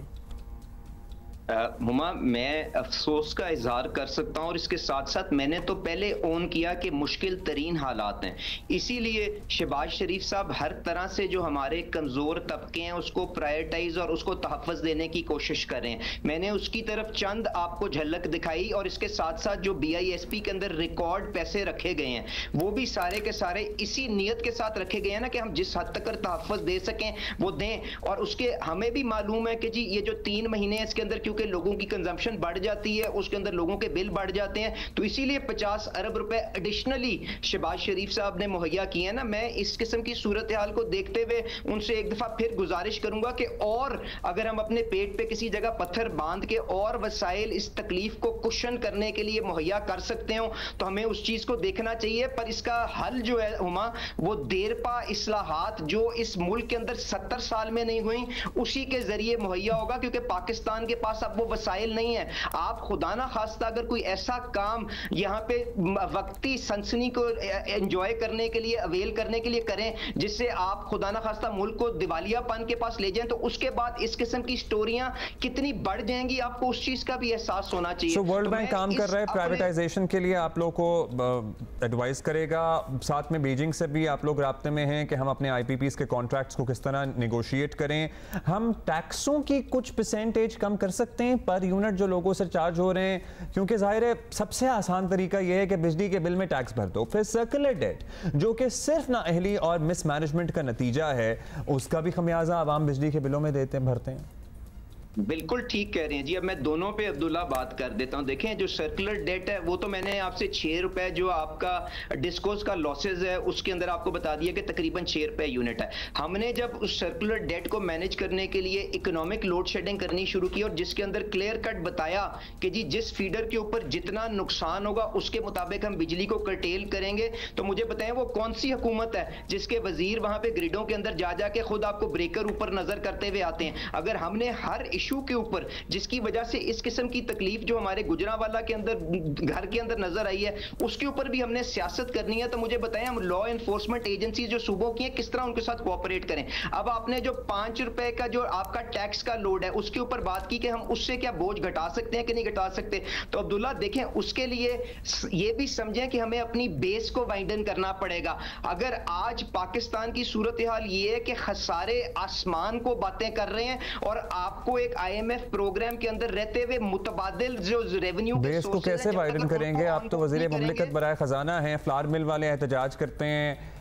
हुमा, मैं अफसोस का इजहार कर सकता हूं और इसके साथ साथ मैंने तो पहले ऑन किया कि मुश्किल तरीन हालात हैं, इसीलिए शहबाज शरीफ साहब हर तरह से जो हमारे कमज़ोर तबके हैं उसको प्रायोरिटाइज और उसको तहफ़्फ़ुज़ देने की कोशिश कर रहे हैं। मैंने उसकी तरफ चंद आपको झलक दिखाई और इसके साथ साथ जो BISP के अंदर रिकॉर्ड पैसे रखे गए हैं वो भी सारे के सारे इसी नीयत के साथ रखे गए हैं ना कि हम जिस हद तक तहफ़्फ़ुज़ दे सकें वो दें। और उसके हमें भी मालूम है कि जी ये जो 3 महीने इसके अंदर क्योंकि लोगों की कंजम्पशन बढ़ जाती है, उसके अंदर लोगों के बिल बढ़ जाते हैं, तो इसीलिए 50 अरब रुपए एडिशनली शहबाज शरीफ साहब ने मुहैया किए हैं ना। मैं इस किस्म की सूरत हाल को देखते हुए उनसे एक दफा फिर गुजारिश करूंगा कि और अगर हम अपने पेट पे किसी जगह पत्थर बांध के और वसाइल इस तकलीफ को कुशन करने के लिए मुहैया कर सकते हो तो हमें उस चीज को देखना चाहिए। पर इसका हल जो है हुमा, वो देरपा इस्लाहात जो इस मुल्क के अंदर 70 साल में नहीं हुई, उसी के जरिए मुहैया होगा, क्योंकि पाकिस्तान के पास अब वो वसाइल नहीं है। आप खुदा ना खास्ता अगर कोई ऐसा काम यहाँ पे वक्ती सनसनी को एंजॉय करने के लिए, अवेल करने के लिए करें जिससे आप खुदा ना खास्ता मुल्क को दिवालियापन के पास ले जाएं, तो उसके बाद इस किस्म की स्टोरियां कितनी बढ़ जाएंगी, आपको उस चीज का भी एहसास होना चाहिए। वर्ल्ड बैंक काम कर रहा है प्राइवेटाइजेशन के लिए, आप लोग को एडवाइस करेगा। साथ में बीजिंग से भी आप लोग राब्ते में हैं कि हम अपने IPPs के कॉन्ट्रैक्ट्स को किस तरह नेगोशिएट करें। हम टैक्सों की कुछ परसेंटेज कम कर सकते हैं पर यूनिट जो लोगों से चार्ज हो रहे हैं, क्योंकि जाहिर है सबसे आसान तरीका यह है कि बिजली के बिल में टैक्स भर दो। फिर सर्कुलर डेट जो कि सिर्फ नाअहली और मिसमैनेजमेंट का नतीजा है, उसका भी खमियाजा आवाम बिजली के बिलों में भरते हैं। बिल्कुल ठीक कह रहे हैं जी। अब मैं दोनों पे अब्दुल्ला बात कर देता हूं। देखें, जो सर्कुलर डेट है वो तो मैंने आपसे 6 रुपए जो आपका डिस्कोस का लॉसेज है उसके अंदर आपको बता दिया कि तकरीबन 6 रुपए यूनिट है। हमने जब उस सर्कुलर डेट को मैनेज करने के लिए इकोनॉमिक लोड शेडिंग करनी शुरू की और जिसके अंदर क्लियर कट बताया कि जी जिस फीडर के ऊपर जितना नुकसान होगा उसके मुताबिक हम बिजली को कर्टेल करेंगे, तो मुझे बताएं वो कौन सी हुकूमत है जिसके वजीर वहां पे ग्रिडों के अंदर जा जाके खुद आपको ब्रेकर ऊपर नजर करते हुए आते हैं। अगर हमने हर इशू के ऊपर, जिसकी वजह से इस किस्म की तकलीफ जो हमारे गुजरांवाला के अंदर घर के अंदर नजर आई है, उसके ऊपर भी हमने सियासत करनी है। तो मुझे बताएं, हम लॉ एनफोर्समेंट एजेंसी जो सूबों की है, किस तरह उनके साथ कोऑपरेट करें। अब आपने जो 5 रुपए का जो आपका टैक्स का लोड है, उसके ऊपर बात की कि हम उससे क्या बोझ घटा सकते हैं कि नहीं घटा सकते। तो अब्दुल्ला देखें, उसके लिए ये भी समझें कि हमें अपनी बेस को वाइडन करना पड़ेगा। अगर आज पाकिस्तान की सूरत हाल ये है कि खसारे आसमान को बातें कर रहे हैं और आपको एक IMF प्रोग्राम के अंदर रहते हुए मुतबादिल जो रेवेन्यू बेस को कैसे वाइडन करेंगे? आप तो वजीर मुमलिकत बराए खजाना हैं, फ्लावर मिल वाले एहतजाज करते हैं,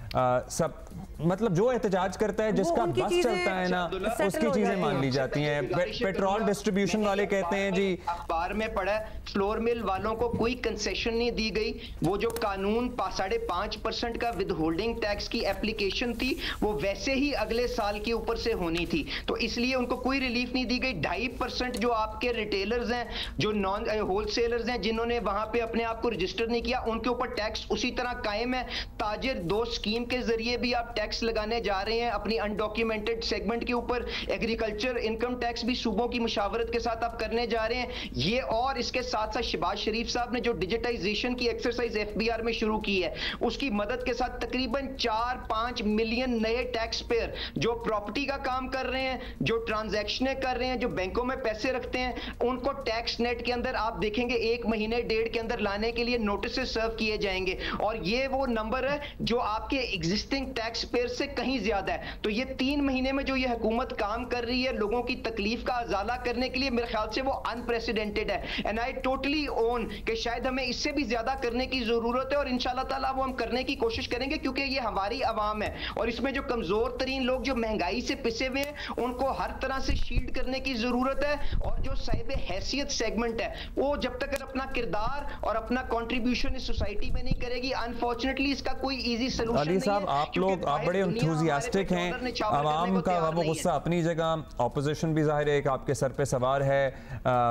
सब मतलब जो एहतजाज करता है, जिसका बस चलता है ना, उसकी चीजें मान ली जाती हैं। पेट्रोल डिस्ट्रीब्यूशन वाले कहते हैं जी, अखबार में पढ़ा है, फ्लोर मिल वालों को कोई कंसेशन नहीं दी गई। वो जो कानून 5.5% का विद होल्डिंग टैक्स की एप्लीकेशन थी, वो वैसे ही अगले साल के ऊपर से होनी थी, तो इसलिए उनको कोई रिलीफ नहीं दी गई। 2.5% जो आपके रिटेलर्स हैं, जो नॉन होलसेलर्स हैं, जिन्होंने वहां पे अपने आप को रजिस्टर नहीं किया, उनके ऊपर टैक्स उसी तरह कायम है। ताजिर 2 स्कीम के जरिए भी आप टैक्स लगाने जा रहे हैं अपनी अनडॉक्यूमेंटेड सेगमेंट के ऊपर। एग्रीकल्चर इनकम टैक्स भी सूबों की मुशावरत के साथ आप करने जा रहे हैं ये, और इसके साथ साथ शहबाज शरीफ साहब ने जो डिजिटाइजेशन की एक्सरसाइज FBR में शुरू की है, उसकी मदद के साथ तकरीबन 4-5 मिलियन नए टैक्स पेयर जो प्रॉपर्टी का काम कर रहे हैं, जो ट्रांजैक्शनें कर रहे हैं, जो बैंकों में पैसे रखते हैं, उनको टैक्स नेट के अंदर आप देखेंगे 1 महीने 1.5 के अंदर लाने के लिए नोटिस सर्व किए जाएंगे, और ये वो नंबर है जो आपके एग्जिस्टिंग टैक्स पेयर से कहीं ज्यादा है। तो ये 3 महीने में जो ये हुकूमत काम कर रही है लोगों की तकलीफ का अजाला करने के लिए, मेरे ख्याल से वो अनप्रेसिडेंटेड है। एंड आई टोटली ओन कि शायद हमें इससे भी ज्यादा करने की जरूरत है, और इंशाल्लाह ताला वो हम करने की कोशिश करेंगे, क्योंकि ये हमारी आवाम है, और इसमें जो कमजोर तरीन लोग जो महंगाई से पिसे हुए हैं, उनको हर तरह से शील्ड करने की जरूरत है। और जो साहिब हैसियत सेगमेंट है, वो जब तक अपना किरदार और अपना कॉन्ट्रीब्यूशन इस सोसाइटी में नहीं करेगी, अनफॉर्चुनेटली इसका कोई इजी सोल्यूशन नहीं है। आप बड़े एंथुसियास्टिक हैं, आवाम का वो गुस्सा अपनी जगह, ऑपोजिशन भी जाहिर है कि आपके सर पे सवार है,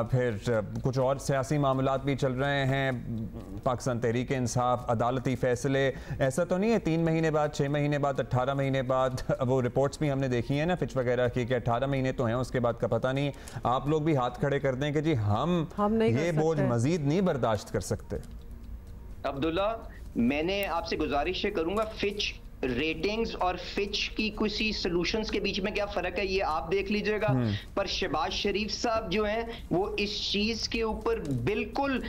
फिर कुछ और सियासी मामलात भी चल रहे हैं, पाकिस्तान तहरीक इंसाफ, अदालती फैसले, ऐसा तो नहीं है 3 महीने बाद, 6 महीने बाद, 18 महीने बाद, वो रिपोर्ट्स भी हमने देखी है ना फिच वगैरह की, कि 18 महीने तो हैं, उसके बाद का पता नहीं। आप लोग भी हाथ खड़े कर दें कि जी हम ये बोझ मजीद नहीं बर्दाश्त कर सकते। अब्दुल्ला, मैंने आपसे गुजारिश करूंगा, फिच रेटिंग्स और फिच की किसी सॉल्यूशंस के बीच में क्या फर्क है ये आप देख लीजिएगा, पर शहबाज शरीफ साहब जो हैं वो इस चीज के ऊपर बिल्कुल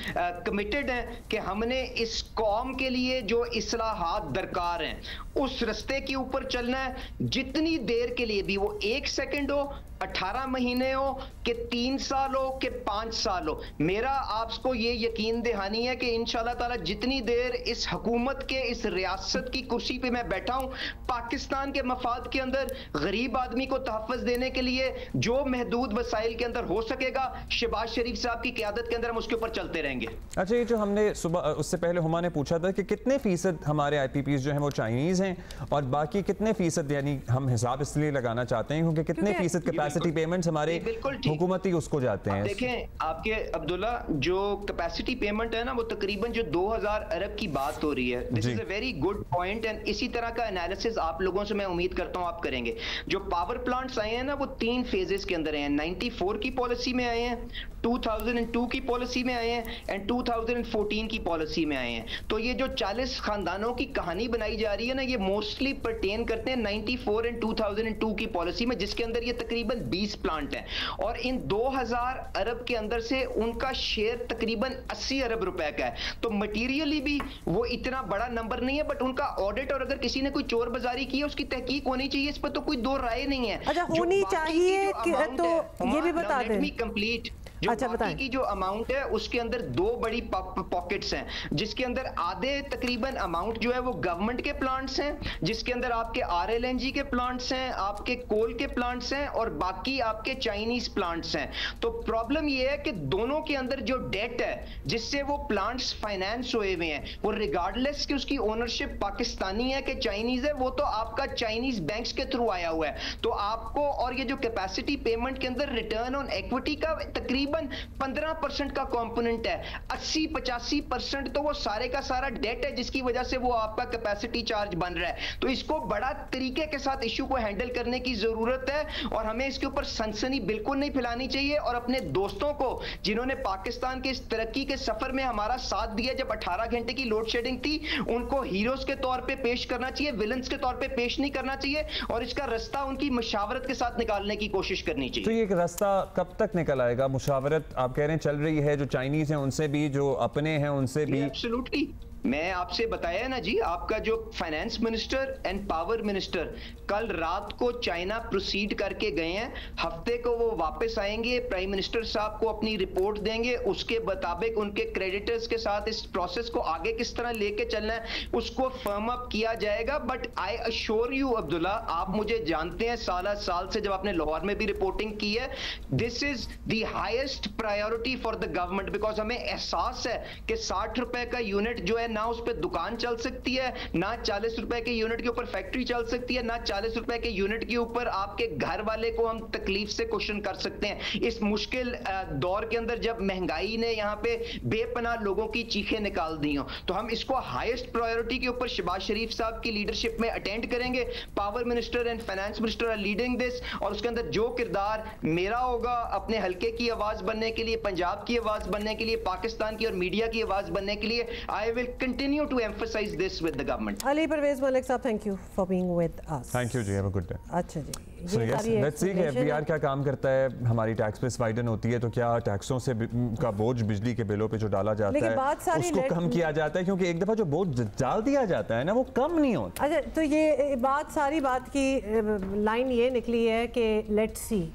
कमिटेड हैं कि हमने इस कौम के लिए जो इस्लाहात दरकार हैं उस रास्ते के ऊपर चलना है, जितनी देर के लिए भी, वो 1 सेकंड हो, 18 महीने हो, कि 3 साल हो, कि 5 साल हो। मेरा आपको ये यकीन दहानी है कि इंशाल्लाह ताला जितनी देर इस हुकूमत के, इस रियासत की कुर्सी पे मैं बैठा हूं, पाकिस्तान के मफाद के अंदर गरीब आदमी को तहफ़्फ़ुज़ देने के लिए जो महदूद वसाइल के अंदर हो सकेगा, शहबाज शरीफ साहब की क़यादत के अंदर हम उसके ऊपर चलते रहेंगे। अच्छा, ये जो हमने सुबह, उससे पहले हुमा ने पूछा था कि कितने फीसद हमारे IPPs जो हैं वो चाइनीज़ हैं, और बाकी कितने फीसद, यानी हम हिसाब इसलिए लगाना चाहते हैं क्योंकि कितने फीसद कैपेसिटी पेमेंट्स हमारे हुकूमती उसको जाते हैं। देखें आपके अब्दुल्ला, जो कैपेसिटी पेमेंट है ना, वो तकरीबन जो 2000 अरब की बात हो रही है। This is a very good point, and इसी तरह का एनालिसिस आप लोगों से मैं उम्मीद करता हूं आप करेंगे। जो पावर प्लांट्स आए हैं ना, वो 3 फेजेस के अंदर हैं। 94 की पॉलिसी में आए हैं, 2002 की पॉलिसी में आए हैं, एंड 2014 की पॉलिसी में आए हैं। तो ये जो 40 खानदानों की कहानी बनाई जा रही है ना, ये मोस्टली परटेन करते हैं 94 एंड 2002 की पॉलिसी में, जिसके अंदर ये तकरीबन 20 प्लांट हैं, और इन 2000 अरब के अंदर से उनका शेयर तकरीबन 80 अरब रुपए का है। तो मटीरियली भी वो इतना बड़ा नंबर नहीं है, बट उनका ऑडिट, और अगर किसी ने कोई चोर बाजारी की है उसकी तहकीक होनी चाहिए, इस पर तो कोई 2 राय नहीं है। अच्छा, होनी चाहिए तो ये भी बता दें कंप्लीट जो बाकी की जो अमाउंट है उसके अंदर 2 बड़ी पॉकेट्स हैं, जिसके अंदर आधे तकरीबन अमाउंट जो है वो गवर्नमेंट के प्लांट्स हैं, जिसके अंदर आपके RLNG के प्लांट्स हैं, आपके कोल के प्लांट्स हैं, और बाकी आपके चाइनीज प्लांट्स हैं। तो प्रॉब्लम ये है कि दोनों के अंदर जो डेट है जिससे वो प्लांट्स फाइनेंस हुए हुए हैं, वो रिगार्डलेस कि उसकी ओनरशिप पाकिस्तानी है कि चाइनीज है, वो तो आपका चाइनीज बैंक्स के थ्रू आया हुआ है। तो आपको, और ये जो कैपेसिटी पेमेंट के अंदर रिटर्न ऑन इक्विटी का तकरीबन तकरीबन 15% का कंपोनेंट है। 80-85% तो वो सारे का सारा डेट है जिसकी वजह से वो आपका कैपेसिटी चार्ज बन रहा है। तो इसको बड़ा तरीके के साथ इशू को हैंडल करने की जरूरत है और हमें इसके ऊपर सनसनी बिल्कुल नहीं फैलानी चाहिए। और अपने दोस्तों को जिन्होंने पाकिस्तान के इस तरक्की के सफर में हमारा साथ दिया जब 18 घंटे की लोड शेडिंग थी, उनको हीरोज के तौर पे पेश करना चाहिए, विलन्स के तौर पे पेश नहीं करना चाहिए और इसका रास्ता उनकी मुशावरत के साथ निकालने की कोशिश करनी चाहिए। तो ये रास्ता कब तक निकल आएगा? मुशावरत आप कह रहे हैं चल रही है, जो चाइनीज हैं उनसे भी, जो अपने हैं उनसे भी? एब्सोल्युटली, मैं आपसे बताया ना जी, आपका जो finance minister and power minister कल रात को चाइना प्रोसीड करके गए हैं। हफ्ते को वो वापस आएंगे, प्राइम मिनिस्टर साहब को अपनी रिपोर्ट देंगे, उसके मुताबिक उनके क्रेडिटर्स के साथ इस प्रोसेस को आगे किस तरह लेके चलना है उसको फर्म अप किया जाएगा। But I assure you Abdullah, आप मुझे जानते हैं साल से जब आपने लाहौर में भी रिपोर्टिंग की है, this is the highest priority for the government, because हमें एहसास है कि 60 रुपए का यूनिट जो है ना उस पर दुकान चल सकती है, ना 40 रुपए के यूनिट के ऊपर फैक्ट्री चल सकती है, ना 40 रुपए के यूनिट के ऊपर आपके घर वाले को हम तकलीफ से क्वेश्चन कर सकते हैं। इस मुश्किल दौर के अंदर जब महंगाई ने यहाँ पे बेपनाह लोगों की चीखें निकाल दी हो, तो हम इसको हाईएस्ट प्रायोरिटी के ऊपर शहबाज शरीफ साहब की लीडरशिप में अटेंड करेंगे। Power minister and finance minister are leading this और उसके अंदर जो किरदार मेरा होगा अपने हल्के की आवाज बनने के लिए, पंजाब की आवाज बनने के लिए, पाकिस्तान की और मीडिया की आवाज बनने के लिए, I will continue to emphasize this with the government. Ali Parvez Malik साहब, thank you for being with us. Thank you जी, have a good day. अच्छा जी, So yes, let's see कि FBR क्या काम करता है। हमारी टैक्स पे स्वाइडन होती है तो क्या टैक्सों से का बोझ बिजली के बिलों पे जो डाला जाता है उसको कम किया जाता है, क्योंकि एक दफा जो बोझ डाल दिया जाता है ना वो कम नहीं होता। अच्छा, तो ये सारी बात की लाइन ये निकली है कि लेट्स सी।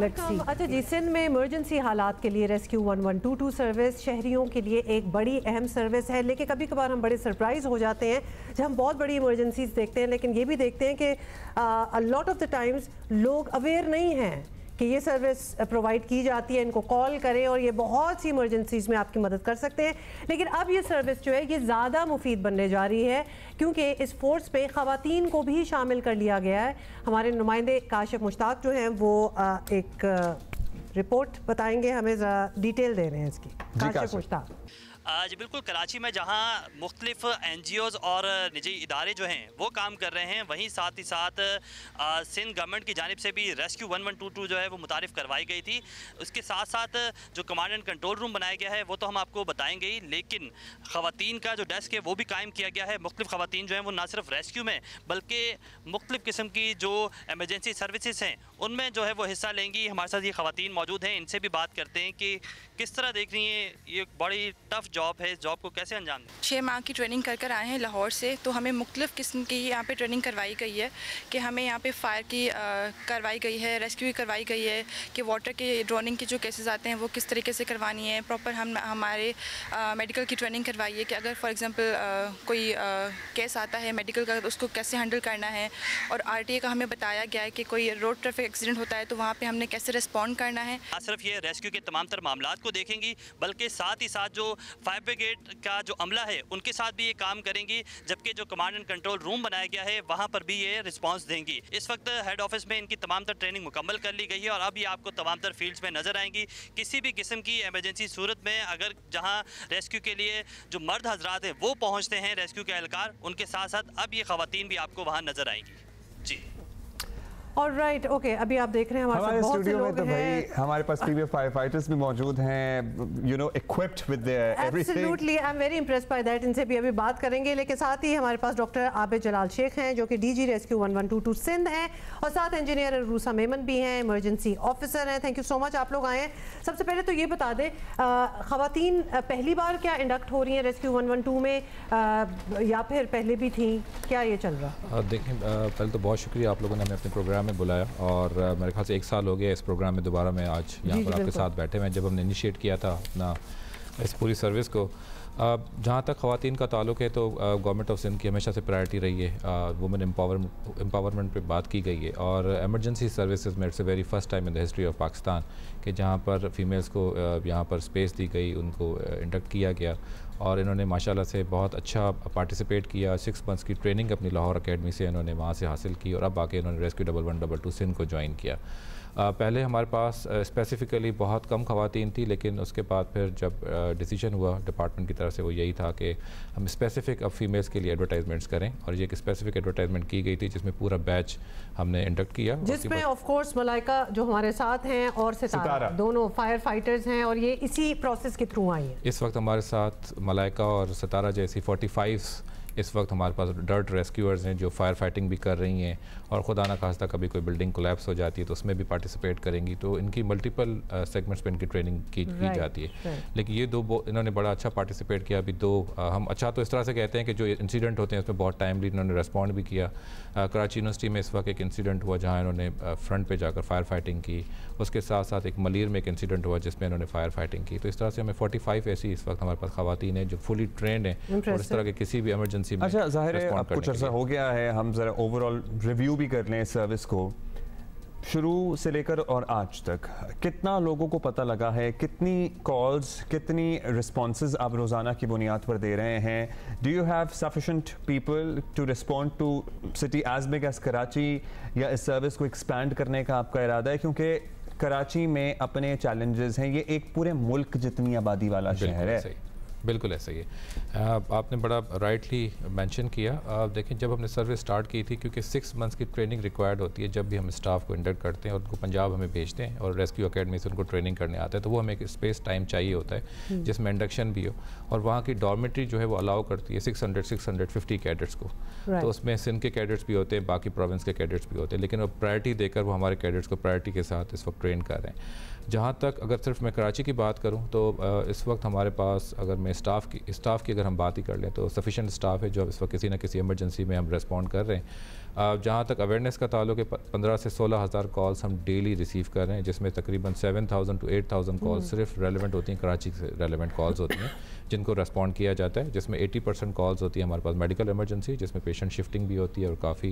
अच्छा जी, सिंध में इमरजेंसी हालात के लिए रेस्क्यू 1122 सर्विस शहरियों के लिए एक बड़ी अहम सर्विस है, लेकिन कभी कभार हम बड़े सरप्राइज हो जाते हैं जब हम बहुत बड़ी इमरजेंसीज देखते हैं, लेकिन ये भी देखते हैं कि a lot of the times लोग अवेयर नहीं हैं कि ये सर्विस प्रोवाइड की जाती है, इनको कॉल करें और ये बहुत सी इमरजेंसीज में आपकी मदद कर सकते हैं। लेकिन अब ये सर्विस जो है ये ज़्यादा मुफीद बनने जा रही है क्योंकि इस फोर्स पे ख़वातीन को भी शामिल कर लिया गया है। हमारे नुमाइंदे काशिफ मुश्ताक जो हैं वो एक रिपोर्ट बताएंगे, हमें डिटेल दे रहे हैं इसकी। काशिफ मुश्ताक जी बिल्कुल, कराची में जहां मुख्तलिफ NGOs और निजी इदारे जो हैं वो काम कर रहे हैं, वहीं साथ ही साथ सिंध गवर्नमेंट की जानिब से भी रेस्क्यू 1122 जो है वो मुतारिफ़ करवाई गई थी। उसके साथ साथ जो कमांड एंड कंट्रोल रूम बनाया गया है वो तो हम आपको बताएंगे ही, लेकिन ख़वातीन का जो डेस्क है वो भी कायम किया गया है। मुख्तलिफ ख़वातीन जो हैं वो ना सिर्फ रेस्क्यू में बल्कि मुख्तलिफ किस्म की जो एमरजेंसी सर्विसेज हैं उनमें जो है वो हिस्सा लेंगी। हमारे साथ ये ख़वातीन मौजूद हैं, इनसे भी बात करते हैं कि किस तरह देख रही हैं ये बड़ी टफ जॉब है, इस जॉब को कैसे अंजाम दें। 6 माह की ट्रेनिंग कर आए हैं लाहौर से, तो हमें मुख्तलिफ किस्म की यहाँ पे ट्रेनिंग करवाई गई है कि हमें यहाँ पे फायर की करवाई गई है, रेस्क्यू की करवाई गई है कि वाटर के ड्रोनिंग के जो केसेस आते हैं वो किस तरीके से करवानी है। प्रॉपर हमारे मेडिकल की ट्रेनिंग करवाई है कि अगर फॉर एग्ज़ाम्पल कोई केस आता है मेडिकल का तो उसको कैसे हैंडल करना है। और RTA का हमें बताया गया है कि कोई रोड ट्रैफिक एक्सीडेंट होता है तो वहाँ पर हमने कैसे रिस्पॉन्ड करना है। ना सिर्फ ये रेस्क्यू के तमाम तर मामला को देखेंगी बल्कि साथ ही साथ जो फायर ब्रिगेड का जो अमला है उनके साथ भी ये काम करेंगी, जबकि जो कमांड एंड कंट्रोल रूम बनाया गया है वहाँ पर भी ये रिस्पांस देंगी। इस वक्त हेड ऑफिस में इनकी तमाम तर ट्रेनिंग मुकम्मल कर ली गई है और अब ये आपको तमाम तर फील्ड्स में नजर आएंगी। किसी भी किस्म की एमरजेंसी सूरत में अगर जहाँ रेस्क्यू के लिए जो मर्द हजरात हैं वो पहुँचते हैं रेस्क्यू के एहलकार, उनके साथ साथ अब ये ख़वातीन भी आपको वहाँ नजर आएंगी। जी ऑलराइट, ओके, अभी आप देख रहे हैं हमारे स्टूडियो में तो भाई हमारे पास फीमेल फायर फाइटर्स भी मौजूद हैं, you know, equipped with everything. Absolutely, I am very impressed by that. इनसे भी अभी बात करेंगे, लेकिन साथ ही हमारे पास डॉक्टर आबिद जलाल शेख हैं जो कि DG रेस्क्यू 1122 सिंध हैं और साथ इंजीनियर रूसा मेमन भी हैं, इमरजेंसी ऑफिसर हैं। थैंक यू सो मच आप लोग आए हैं। सबसे पहले तो ये बता दें, ख़वातीन पहली बार क्या इंडक्ट हो रही हैं रेस्क्यू 112 में या फिर पहले भी थी, क्या ये चल रहा? देखें, पहले तो बहुत शुक्रिया आप लोगों ने हमें अपने प्रोग्राम में बुलाया और मेरे ख्याल से 1 साल हो गया इस प्रोग्राम में दोबारा मैं आज यहाँ पर आपके साथ बैठे हुए। जब हमने इनिशिएट किया था अपना इस पूरी सर्विस को, जहाँ तक ख़वातीन का ताल्लुक है तो गवर्नमेंट ऑफ सिंध की हमेशा से प्रायोरिटी रही है। वुमेन एम्पावरमेंट पे बात की गई है और एमरजेंसी सर्विसेज में it's a very first time in the history of Pakistan कि जहाँ पर फीमेल्स को यहाँ पर स्पेस दी गई, उनको इंडक्ट किया गया और इन्होंने माशाल्लाह से बहुत अच्छा पार्टिसिपेट किया। 6 मंथ्स की ट्रेनिंग अपनी लाहौर अकेडमी से इन्होंने वहाँ से हासिल की और अब आके इन्होंने रेस्क्यू 1122 सिंध को ज्वाइन किया। पहले हमारे पास स्पेसिफ़िकली बहुत कम ख़वातीन थी, लेकिन उसके बाद फिर जब डिसीजन हुआ डिपार्टमेंट की तरफ से वो यही था कि हम स्पेसिफ़िक अब फीमेल्स के लिए एडवर्टाइजमेंट्स करें, और ये एक स्पेसिफिक एडवर्टाइजमेंट की गई थी जिसमें पूरा बैच हमने इंडक्ट किया, जिसमें ऑफ कोर्स मलाइका जो हमारे साथ हैं और सितारा दोनों फायर फाइटर्स हैं, और ये इसी प्रोसेस के थ्रू आई हैं। इस वक्त हमारे साथ मलाइका और सितारा जैसी 45 इस वक्त हमारे पास डर्ट रेस्क्यूअर्स हैं जो फायर फाइटिंग भी कर रही हैं, और खुदा ना खास्ता कभी कोई बिल्डिंग कोलैप्स हो जाती है तो उसमें भी पार्टिसिपेट करेंगी। तो इनकी मल्टीपल सेगमेंट्स पे इनकी ट्रेनिंग की जाती है। लेकिन ये दो इन्होंने बड़ा अच्छा पार्टिसिपेट किया। अभी दो हम अच्छा तो इस तरह से कहते हैं कि जो इंसिडेंट होते हैं उसमें बहुत टाइमली इन्होंने रेस्पॉन्ड भी किया। कराची यूनिवर्सिटी में इस वक्त एक इंसिडेंट हुआ जहाँ इन्होंने फ्रंट पर जाकर फायर फाइटिंग की। उसके साथ साथ एक मलीर में एक इंसिडेंट हुआ जिसमें इन्होंने फायर फाइटिंग की। तो इस तरह से हमें 45 ऐसी इस वक्त हमारे पास ख़वातीन हैं जो फुली ट्रेंड हैं और इस तरह के किसी भी एमरजेंसी में। अच्छा, ज़ाहिर है अब कुछ अर्सा हो गया है, हम ज़रा ओवरऑल रिव्यू भी कर लें सर्विस को, शुरू से लेकर और आज तक कितना लोगों को पता लगा है, कितनी कॉल्स, कितनी रिस्पॉन्सेज आप रोज़ाना की बुनियाद पर दे रहे हैं? Do you have sufficient people to respond to city as big as Karachi, या इस सर्विस को एक्सपैंड करने का आपका इरादा है? क्योंकि कराची में अपने चैलेंजेस हैं, ये एक पूरे मुल्क जितनी आबादी वाला शहर है। बिल्कुल ऐसा ही है। आपने बड़ा राइटली मेंशन किया। देखें, जब हमने सर्विस स्टार्ट की थी, क्योंकि 6 मंथ्स की ट्रेनिंग रिक्वायर्ड होती है जब भी हम स्टाफ को इंडक्ट करते हैं और उनको पंजाब हमें भेजते हैं और रेस्क्यू अकेडमी से उनको ट्रेनिंग करने आता है, तो वो हमें एक स्पेस टाइम चाहिए होता है जिसमें इंडक्शन भी हो, और वहाँ की डॉर्मेट्री जो है वो अलाउ करती है 650 कैडेट्स को। तो उसमें सिंध के कैडेट्स भी होते हैं, बाकी प्रोविंस के कैडेट्स भी होते हैं, लेकिन वो प्रायोरिटी देकर वो हमारे कैडेट्स को प्रायोरिटी के साथ इस वक्त ट्रेन कर रहे हैं। जहाँ तक अगर सिर्फ मैं कराची की बात करूँ तो इस वक्त हमारे पास, अगर मैं स्टाफ की अगर हम बात ही कर लें तो सफिशेंट स्टाफ है जो इस वक्त किसी न किसी इमरजेंसी में हम रिस्पॉन्ड कर रहे हैं। जहाँ तक अवेयरनेस का ताल्लुक है, 15 से 16 हज़ार कॉल्स हम डेली रिसीव कर रहे हैं, जिसमें तकरीबन 7,000 to 8,000 कॉल्स सिर्फ रेलेवेंट होती हैं, कराची से रेलेवेंट कॉल्स होती हैं जिनको रेस्पॉन्ड किया जाता है, जिसमें 80% कॉल्स होती है हमारे पास मेडिकल इमरजेंसी, जिसमें पेशेंट शिफ्टिंग भी होती है और काफ़ी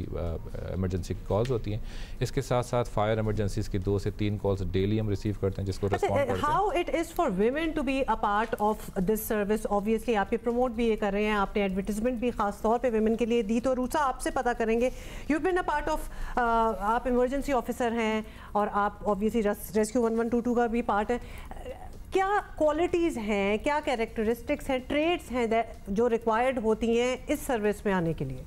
इमरजेंसी की कॉल्स होती हैं। इसके साथ साथ फायर इमरजेंसीज़ की 2 से 3 कॉल्स डेली हम रिसीव करते हैं जिसको रिस्पॉन्ड करते हैं। How it is for women to be a part of this service? Obviously आप ये प्रमोट भी ये कर रहे हैं, आपने एडवर्टीजमेंट भी खास तौर पे वुमेन के लिए दी, तो रूसा आपसे पता करेंगे, you been a part of, आप इमरजेंसी ऑफिसर हैं और आप ऑब्वियसली रेस्क्यू 1122 का भी पार्ट है। क्या क्वालिटीज़ हैं, क्या कैरेक्टरिस्टिक्स हैं, ट्रेड्स हैं जो रिक्वायर्ड होती हैं इस सर्विस में आने के लिए?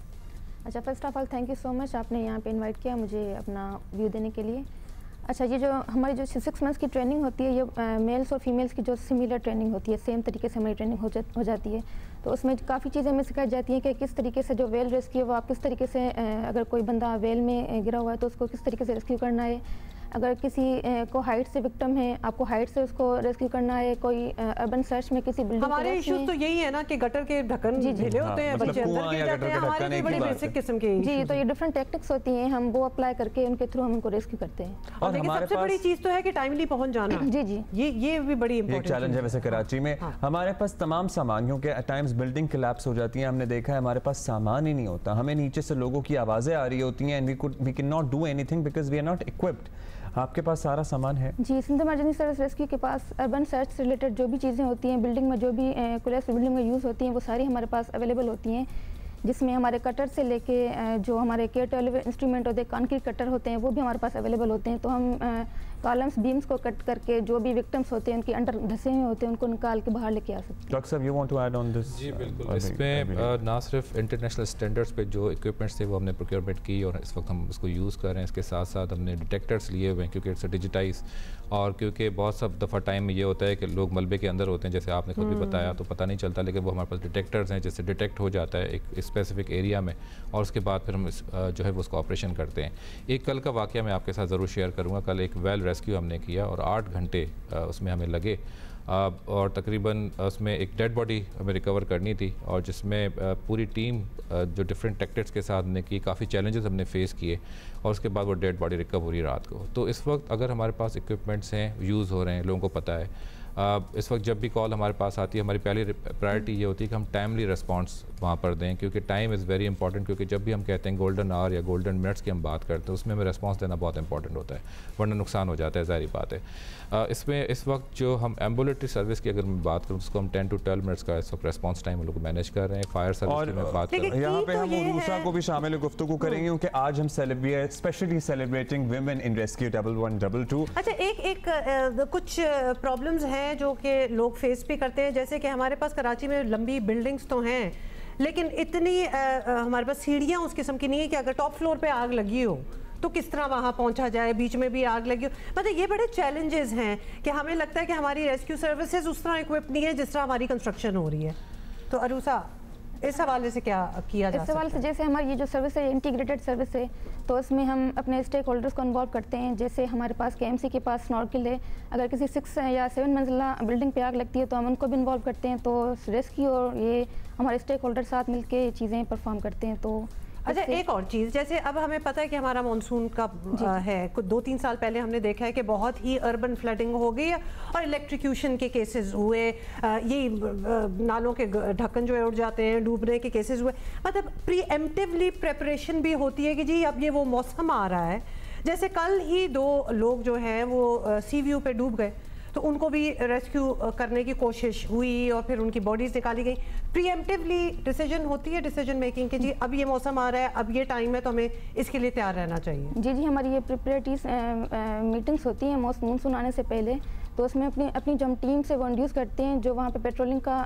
अच्छा, first of all thank you so much, आपने यहाँ पे इनवाइट किया मुझे अपना व्यू देने के लिए। अच्छा, ये जो हमारी जो 6 मंथ्स की ट्रेनिंग होती है, ये मेल्स और फीमेल्स की जो सिमिलर ट्रेनिंग होती है, सेम तरीके से हमारी ट्रेनिंग हो जाती है। तो उसमें काफ़ी चीज़ें हमें सिखाई जाती हैं कि किस तरीके से जो वेल रेस्क्यू, वो आप किस तरीके से, अगर कोई बंदा वेल में गिरा हुआ है तो उसको किस तरीके से रेस्क्यू करना है। अगर किसी को हाइट से विक्टिम है, आपको हाइट से उसको रेस्क्यू करना है। कोई अर्बन सर्च में किसी बिल्डिंग, हमारे इश्यूज तो यही है ना कि गटर के ढक्कन ढीले होते हैं, बच्चे अंदर गिर जाते हैं, हमारे लिए बड़ी बेसिक किस्म के जी। तो ये डिफरेंट टैक्टिक्स होती हैं, हम वो अप्लाई करके उनके थ्रू हम उनको रेस्क्यू करते हैं। और देखिए, सबसे बड़ी चीज़ तो है कि टाइमली पहुंच जाना। जी जी, ये भी बड़ी इंपॉर्टेंट चैलेंज है। वैसे कराची में हमारे पास तमाम सामान, क्योंकि एट टाइम्स बिल्डिंग कोलैप्स हो जाती है, हमने देखा है हमारे पास सामान ही नहीं होता, हमें नीचे से लोगों की आवाज़ें आ रही होती हैं, and we can not do anything because we are not equipped. आपके पास सारा सामान है? जी, सिंध इमरजेंसी सर्विस रेस्क्यू के पास अर्बन सर्च से रिलेटेड जो भी चीज़ें होती हैं, बिल्डिंग में जो भी कोलैप्स बिल्डिंग में यूज़ होती हैं, वो सारी हमारे पास अवेलेबल होती हैं, जिसमें हमारे कटर से लेके जो हमारे K12 इंस्ट्रूमेंट होते हैं, कंक्रीट कटर होते हैं, वो भी हमारे पास अवेलेबल होते हैं। तो हम कॉलम्स बीम्स को कट करके जो भी विक्टिम्स होते हैं, उनके अंडर धंसे हुए होते हैं, उनको निकाल के बाहर लेके आ सकते हैं। डॉक्टर साहब, you want to add on this? जी बिल्कुल, इसमें ना सिर्फ इंटरनेशनल स्टैंडर्ड्स पे जो इक्विपमेंट्स थे वो हमने प्रोक्योरमेंट की और इस वक्त हम उसको यूज़ कर रहे हैं। इसके साथ साथ हमने डिटेक्टर्स लिए हुए हैं, क्योंकि इट्स डिजिटाइज, और क्योंकि बहुत सब दफ़ा टाइम में ये होता है कि लोग मलबे के अंदर होते हैं, जैसे आपने खुद भी बताया, तो पता नहीं चलता, लेकिन वो हमारे पास डिटेक्टर्स हैं जिससे डिटेक्ट हो जाता है एक स्पेसिफिक एरिया में, और उसके बाद फिर हम जो है वो उसको ऑपरेशन करते हैं। एक कल का वाक़या मैं आपके साथ ज़रूर शेयर करूँगा। कल एक वेल रेस्क्यू हमने किया और 8 घंटे उसमें हमें लगे, और तकरीबन उसमें एक डेड बॉडी हमें रिकवर करनी थी, और जिसमें पूरी टीम जो डिफरेंट टैक्टिक्स के साथ हमने की, काफ़ी चैलेंजेस हमने फेस किए, और उसके बाद वो डेड बॉडी रिकवर हुई रात को। तो इस वक्त अगर हमारे पास इक्विपमेंट्स हैं, यूज़ हो रहे हैं, लोगों को पता है, इस वक्त जब भी कॉल हमारे पास आती है, हमारी पहली प्रायोरिटी ये होती है कि हम टाइमली रिस्पॉन्स वहाँ पर दें, क्योंकि टाइम इज़ वेरी इंपॉर्टेंट। क्योंकि जब भी हम कहते हैं गोल्डन आवर या गोल्डन मिनट्स की हम बात करते हैं, उसमें हमें रिस्पॉन्स देना बहुत इंपॉर्टेंट होता है, वरना नुकसान हो जाता है, ज़ाहिर बात है। इसमें इस वक्त जो हम एम्बुलेटरी सर्विस की अगर मैं बात करूँ, उसको हम 10 to 12 मिनट्स का इस वक्त रिस्पॉन्स टाइम हम लोग मैनेज कर रहे हैं। फायर सर्विस की मैं बात कर रहा हूँ, यहाँ पे हम उरूसा को भी शामिल गुफ्तगू करेंगे, क्योंकि आज हम specially celebrating women in rescue 1122। अच्छा, एक कुछ प्रॉब्लम्स हैं जो कि लोग फेस भी करते हैं, जैसे कि हमारे पास कराची में लंबी बिल्डिंग्स तो हैं, लेकिन इतनी हमारे पास सीढ़ियाँ उस किस्म की नहीं है कि अगर टॉप फ्लोर पे आग लगी हो तो किस तरह वहाँ पहुँचा जाए, बीच में भी आग लगी हो। मतलब ये बड़े चैलेंजेस हैं कि हमें लगता है कि हमारी रेस्क्यू सर्विसेज उस तरह इक्विप नहीं है जिस तरह हमारी कंस्ट्रक्शन हो रही है। तो अरूसा, इस हवाले से क्या किया जा सकता है? इस हवाले से जैसे हमारी ये जो सर्विस है, इंटीग्रेटेड सर्विस है, तो इसमें हम अपने स्टेक होल्डर्स को इन्वॉल्व करते हैं। जैसे हमारे पास KMC के पास स्नॉर्किल है, अगर किसी 6 या 7 मंजिला बिल्डिंग पे आग लगती है तो हम उनको भी इन्वॉल्व करते हैं। तो रेस्क्यू और ये हमारे स्टेक होल्डर साथ मिलकर ये चीज़ें परफॉर्म करते हैं। तो अच्छा, एक और चीज़, जैसे अब हमें पता है कि हमारा मानसून का है, कुछ 2-3 साल पहले हमने देखा है कि बहुत ही अर्बन फ्लडिंग हो गई है और इलेक्ट्रिक्यूशन के केसेस हुए, ये नालों के ढक्कन जो है उड़ जाते हैं, डूबने के केसेस हुए। मतलब प्रीएम्प्टिवली प्रेपरेशन भी होती है कि जी अब ये वो मौसम आ रहा है। जैसे कल ही 2 लोग जो हैं वो सी व्यू पे डूब गए, तो उनको भी रेस्क्यू करने की कोशिश हुई और फिर उनकी बॉडीज निकाली गई। प्रीएम्प्टिवली डिसीजन होती है, डिसीजन मेकिंग के जी अब ये मौसम आ रहा है, अब ये टाइम है, तो हमें इसके लिए तैयार रहना चाहिए। जी, हमारी ये प्रिपरेटरीज मीटिंग्स होती हैं मानसून आने से पहले, तो उसमें अपनी जो हम टीम से वो इंड्यूस करते हैं, जो वहाँ पे पेट्रोलिंग का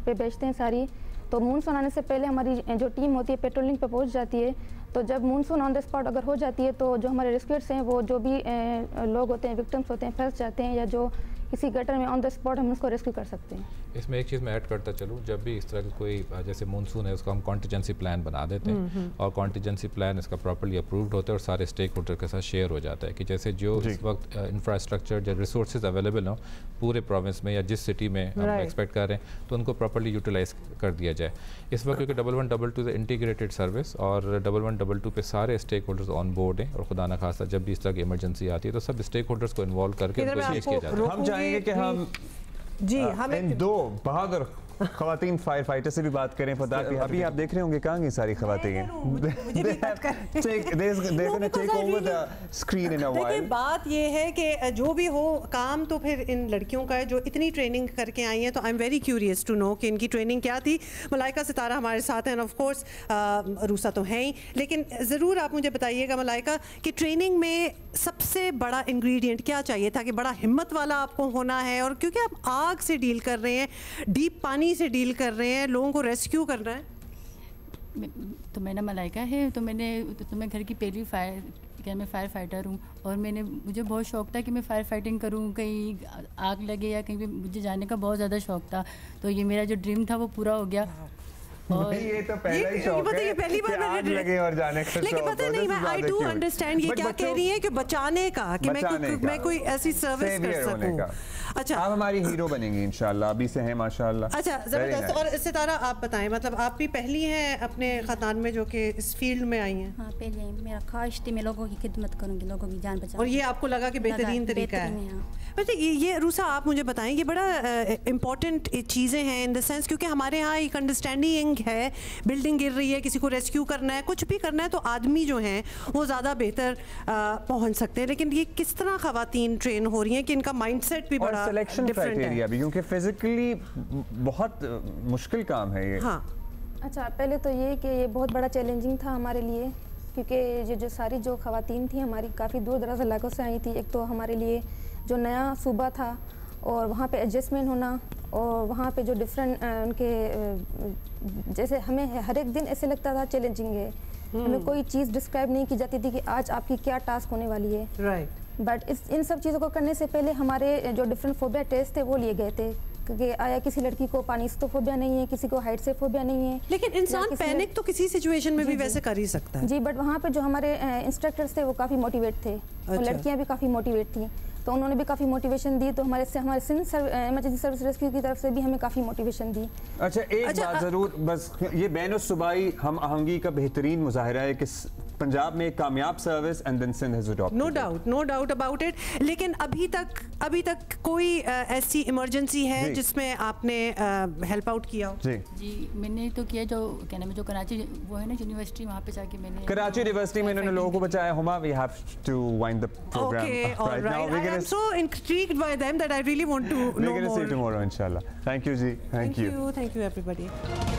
पे बेचते हैं सारी। तो मानसून आने से पहले हमारी जो टीम होती है पेट्रोलिंग पे पहुँच जाती है। तो जब मानसून ऑन द स्पॉट अगर हो जाती है तो जो हमारे रेस्क्यूअर्स हैं, वो जो भी लोग होते हैं, विक्टिम्स होते हैं, फंस जाते हैं या जो किसी गटर में ऑन द स्पॉट हम उसको रेस्क्यू कर सकते हैं। इसमें एक चीज़ मैं ऐड करता चलूँ, जब भी इस तरह की कोई जैसे मानसून है उसको हम कॉन्टीजेंसी प्लान बना देते हैं और कॉन्टीजेंसी प्लान इसका प्रॉपर्ली अप्रूव्ड होता है और सारे स्टेक होल्डर के साथ शेयर हो जाता है कि जैसे जो इस वक्त इंफ्रास्ट्रक्चर या रिसोर्सेज अवेलेबल हो पूरे प्रोविंस में या जिस सिटी में हम एक्सपेक्ट कर रहे हैं, तो उनको प्रॉपर्ली यूटिलाइज कर दिया जाए। इस वक्त क्योंकि 1122 इंटीग्रेटेड सर्विस और 1122 पे सारे स्टेक होल्डर्स ऑन बोर्ड हैं और खुदा न खासा जब भी इस तरह की इमरजेंसी आती है तो सब स्टेक होल्डर्स को इन्वॉल्व करके उनको किया जाता है। हम चाहेंगे कि हम इन 2 बहादुर खवातीन फायर फाइटर से भी बात करें। पता कि अभी आप देख रहे होंगे कहाँ की सारी खवातीन स्क्रीन। बात ये है कि जो भी हो काम तो फिर इन लड़कियों का है जो इतनी ट्रेनिंग करके आई हैं। तो I am very curious to know कि इनकी ट्रेनिंग क्या थी। मलाइका सितारा हमारे साथ हैं, ऑफ कोर्स रूसा तो हैं ही, लेकिन ज़रूर आप मुझे बताइएगा मलाइका कि ट्रेनिंग में सबसे बड़ा इंग्रेडिएंट क्या चाहिए था? कि बड़ा हिम्मत वाला आपको होना है, और क्योंकि आप आग से डील कर रहे हैं, डीप पानी से डील कर रहे हैं, लोगों को रेस्क्यू कर रहे हैं। तो मेरा मलाइका है, तो मैं घर की पहली मैं फायर फाइटर हूँ और मुझे बहुत शौक था कि मैं फायर फाइटिंग करूँ, कहीं आग लगे या कहीं पे मुझे जाने का बहुत ज़्यादा शौक था। तो ये मेरा जो ड्रीम था वो पूरा हो गया। और ये तो पहला ही शौक है, पहली बार आग लगे और जाने का। लेकिन पता नहीं, मैं आई डू अंडरस्टैंड ये क्या कह रही है कि बचाने का, कि मैं कोई ऐसी सर्विस कर सकूं। अच्छा, आप हमारी हीरो बनेंगी इंशाल्लाह, अभी से हैं माशाल्लाह। अच्छा, जबरदस्त। और सितारा आप बताएं, मतलब आप भी पहली हैं अपने खानदान में जो कि इस फील्ड में आई हैं? हाँ, पहली हैं। मेरा ख्वाहिश थी मैं लोगों की खिदमत करूंगी, लोगों की जान बचाऊंगी। और ये आपको लगा कि बेहतरीन तरीका है? अच्छा, ये रूसा आप मुझे बताएं, ये बड़ा इंपॉर्टेंट चीज़ें हैं इन द सेंस, क्योंकि हमारे यहाँ एक अंडरस्टैंडिंग है, बिल्डिंग गिर रही है, किसी को रेस्क्यू करना है, कुछ भी करना है, तो आदमी जो हैं वो ज़्यादा बेहतर पहुँच सकते हैं। लेकिन ये किस तरह ख़वातीन ट्रेन हो रही हैं कि इनका माइंडसेट भी बड़ा क्राइटेरिया भी, क्योंकि फिजिकली बहुत मुश्किल काम है ये। हाँ, अच्छा, पहले तो ये कि ये बहुत बड़ा चैलेंजिंग था हमारे लिए, क्योंकि ये जो सारी जो खवातीन थी हमारी काफ़ी दूर दराज इलाकों से आई थी। एक तो हमारे लिए जो नया सूबा था और वहाँ पे एडजस्टमेंट होना, और वहाँ पे जो डिफरेंट उनके जैसे हमें हर एक दिन ऐसे लगता था चैलेंजिंग है, हमें कोई चीज़ डिस्क्राइब नहीं की जाती थी कि आज आपकी क्या टास्क होने वाली है। राइट। बट इन सब चीज़ों को करने से पहले हमारे जो डिफरेंट फोबिया टेस्ट थे वो लिए गए थे, क्योंकि आया किसी लड़की को पानी से तो फोबिया नहीं है, किसी को हाइट से फोबिया नहीं है। लेकिन इंसान पैनिक तो किसी सिचुएशन में भी वैसे कर ही सकता है। जी, बट वहाँ पे जो हमारे इंस्ट्रक्टर्स थे वो काफ़ी मोटिवेट थे। और लड़कियाँ भी काफ़ी मोटिवेट थी, तो उन्होंने भी काफ़ी मोटिवेशन दी। तो हमारे सिंध इमरजेंसी सर्विस रेस्क्यू की तरफ से भी हमें काफ़ी मोटिवेशन दी। अच्छा, एक बात ज़रूर, बस ये बैन-उस-सूबाई हम आहंगी का बेहतरीन मुजाहिरा है कि पंजाब में एक कामयाब service and then Sindh has adopted. No doubt about it. लेकिन अभी तक कोई ऐसी इमरजेंसी है जिसमें आपने हेल्प आउट किया हो? जी मैंने तो किया, जो क्या नाम है, जो कराची वो है ना यूनिवर्सिटी, वहाँ पे जाके मैंने कराची यूनिवर्सिटी में इन्होंने लोगों को बचाया। Huma, we have to wind the program right now. I am so intrigued by them that I really want to know more. We're going to see you tomorrow, inshallah. Thank you, Ji. Thank you. Thank you, everybody.